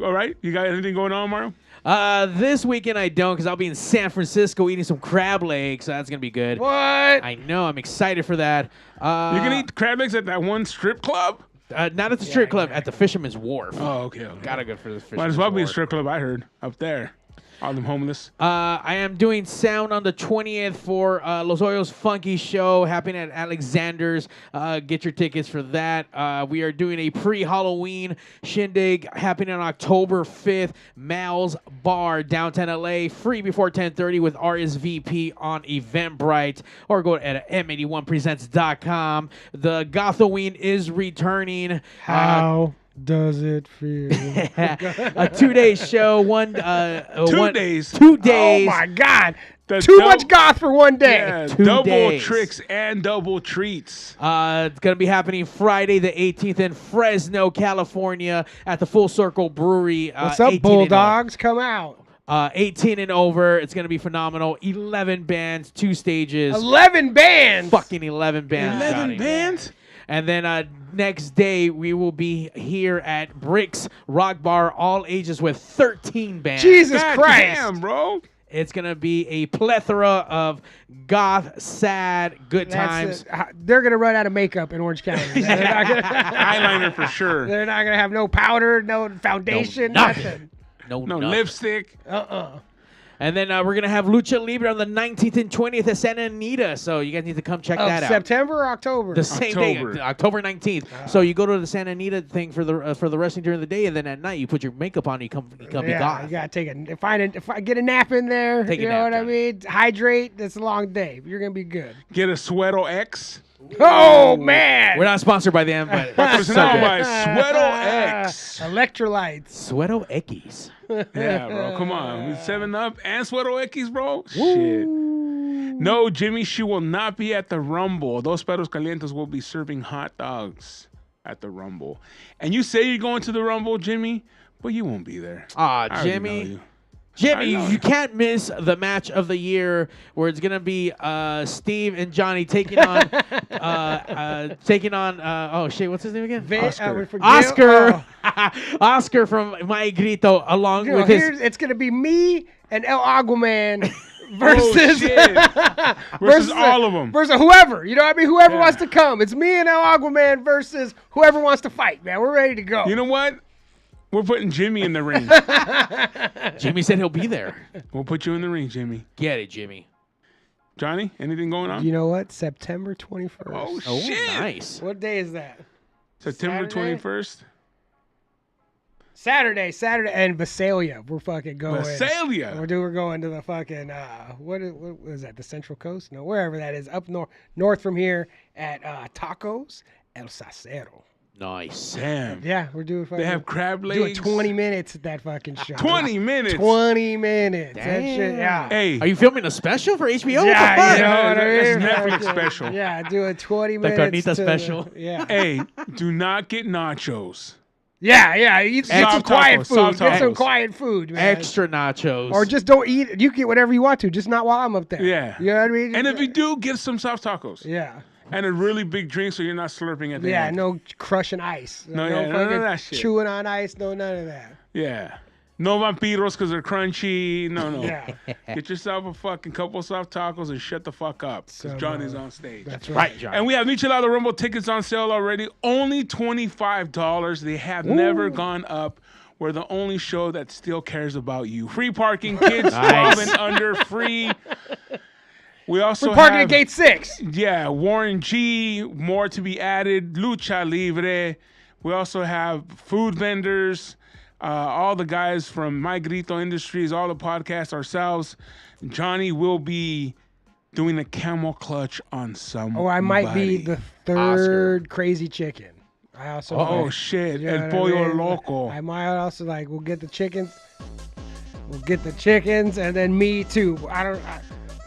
All right. You got anything going on, Mario? This weekend I don't, because I'll be in San Francisco eating some crab legs, so that's going to be good. What? I know. I'm excited for that. You're going to eat crab legs at that one strip club? Not at the strip club, at the Fisherman's Wharf. Oh, okay. Gotta go for the Fisherman's Might as well be a Wharf. strip club, I heard, up there. All them homeless. I am doing sound on the 20th for Los Hoyos Funky Show happening at Alexander's. Get your tickets for that. We are doing a pre-Halloween shindig happening on October 5th. Mal's Bar, downtown LA. Free before 10:30 with RSVP on Eventbrite. Or go to m81presents.com. The Gothoween is returning. How does it feel? A 2-day show. 2 days. 2 days. Oh my God! The Too dou- much goth for one day. Yeah, 2 double days. tricks and double treats. It's going to be happening Friday the 18th in Fresno, California at the Full Circle Brewery. What's 18 up, and Bulldogs? Come out. 18 and over. It's going to be phenomenal. 11 bands, 2 stages. 11 bands. Fucking 11 bands. 11 Johnny. bands? And then next day, we will be here at Bricks Rock Bar, all ages with 13 bands. Jesus God Christ. damn, bro. It's going to be a plethora of goth, sad, good times. They're gonna run out of makeup in Orange County. They're not gonna, Eyeliner for sure. they're not gonna have no powder, no foundation, nothing. nothing. No No nothing. lipstick. And then we're going to have Lucha Libre on the 19th and 20th at Santa Anita. So you guys need to come check that out. September or October? The same day, October. October 19th. So you go to the Santa Anita thing for the wrestling during the day, and then at night you put your makeup on, and you come be goth. You gotta take if I get a nap in there, Take a you know nap, what I Johnny. mean? Hydrate. It's a long day. You're gonna be good. Get a Sweato X. Oh man! We're not sponsored by them, but Patrocinado by Sweato X. Electrolytes. Sweato Eckies. Yeah, bro. Come on. 7-Up and Sweato X, bro. Shit. No, Jimmy, she will not be at the Rumble. Those Perros Calientes will be serving hot dogs at the Rumble. And you say you're going to the Rumble, Jimmy, but you won't be there. I already know Jimmy. you. Jimmy, I know. you can't miss the match of the year where it's gonna be Steve and Johnny taking on oh shit, what's his name again? Oscar. Oscar. Oscar from My Grito along with his It's gonna be me and El Aguaman versus shit. Versus all of 'em. Versus whoever. You know what I mean? Whoever Yeah. wants to come. It's me and El Aguaman versus whoever wants to fight, man. We're ready to go. You know what? We're putting Jimmy in the ring. Jimmy said he'll be there. We'll put you in the ring, Jimmy. Get it, Jimmy. Johnny, anything going on? You know what? September 21st. Oh, Oh, shit. nice. What day is that? September Saturday? 21st. Saturday, and Visalia. We're fucking going. Visalia. We're going to the fucking what is that? The Central Coast? No, wherever that is, up north from here at Tacos El Sacero. Nice. Damn. Yeah, we're doing fucking. They have crab doing legs. 20 minutes at that fucking show. 20 minutes. 20 minutes. That shit, yeah. Hey. Are you filming a special for HBO? Yeah, What the fuck? you know what I That's mean? Netflix Fucking- special. Yeah, doing 20 The minutes. carnita special. Yeah. Hey, do not get nachos. Yeah. Eat some Soft quiet tacos, food. soft Get some tacos. quiet food, man. Extra nachos. Or just don't eat. You can get whatever you want to, just not while I'm up there. Yeah. You know what I mean? And if you do, get some soft tacos. Yeah. And a really big drink so you're not slurping at the Yeah, end. no crushing ice. No, yeah, none of fucking that shit. chewing on ice. No, none of that. Yeah. No vampiros because they're crunchy. No. Yeah. Get yourself a fucking couple soft tacos and shut the fuck up because So, Johnny's on stage. That's right, John. And we have Michelada Rumble tickets on sale already. Only $25. They have never gone up. We're the only show that still cares about you. Free parking, kids 12 Nice. and under, free. We also We're parking have, at gate 6. Yeah, Warren G, more to be added. Lucha Libre. We also have food vendors. All the guys from My Grito Industries, all the podcasts ourselves. Johnny will be doing a camel clutch on somebody. Or I might be the third crazy chicken. I also. Oh, shit. You know El what I Pollo mean? Loco. I might also we'll get the chickens. And then me too.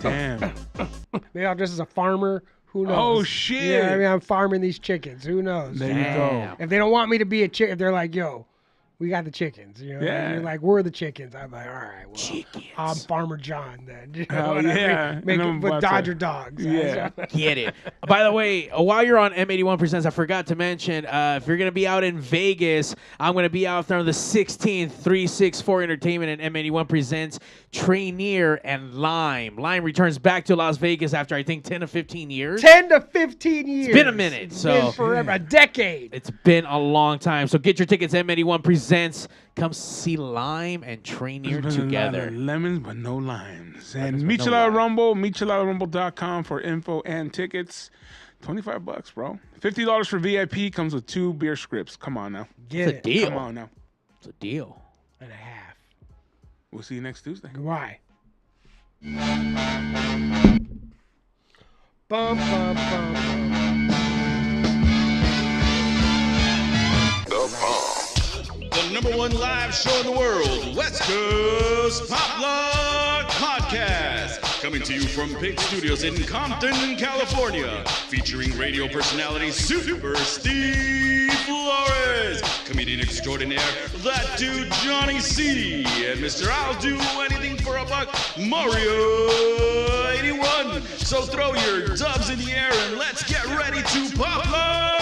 Damn. Maybe I'll dress as a farmer. Who knows? Oh, shit. Yeah, I mean, I'm farming these chickens. Who knows? There you Damn. go. If they don't want me to be a chicken, if they're like, yo, we got the chickens. You know, Yeah. you're like, we're the chickens. I'm like, all right, well, Chickens. I'm Farmer John then. You know Hell what I mean? yeah. Make And I'm it with about to- Dodger dogs. Yeah. Get it. By the way, while you're on M81 Presents, I forgot to mention, if you're going to be out in Vegas, I'm going to be out there on the 16th, 364 Entertainment and M81 Presents, Trainier and Lime. Lime returns back to Las Vegas after, I think, 10 to 15 years. 10 to 15 years. been a minute, It's so- been forever. A decade. It's been a long time. So get your tickets, M81 Presents. Come see Lime and Trainier There's been a lot together. of lemons, but no limes. And Lemons, but no Michelada lime. Rumble, micheladarumble.com for info and tickets. $25, bro. $50 for VIP comes with 2 beer scripts. Come on now. Get It's a it. deal. Come on now. It's a deal. And a half. We'll see you next Tuesday. Goodbye. Bum, bum, bum, bum. The #1 live show in the world, West Coast Pop Log Podcast. Coming to you from Pig Studios in Compton, California. Featuring radio personality Super Steve Flores. Comedian extraordinaire, that dude Johnny C. And Mr. I'll Do Anything for a Buck, Mario 81. So throw your dubs in the air and let's get ready to pop log.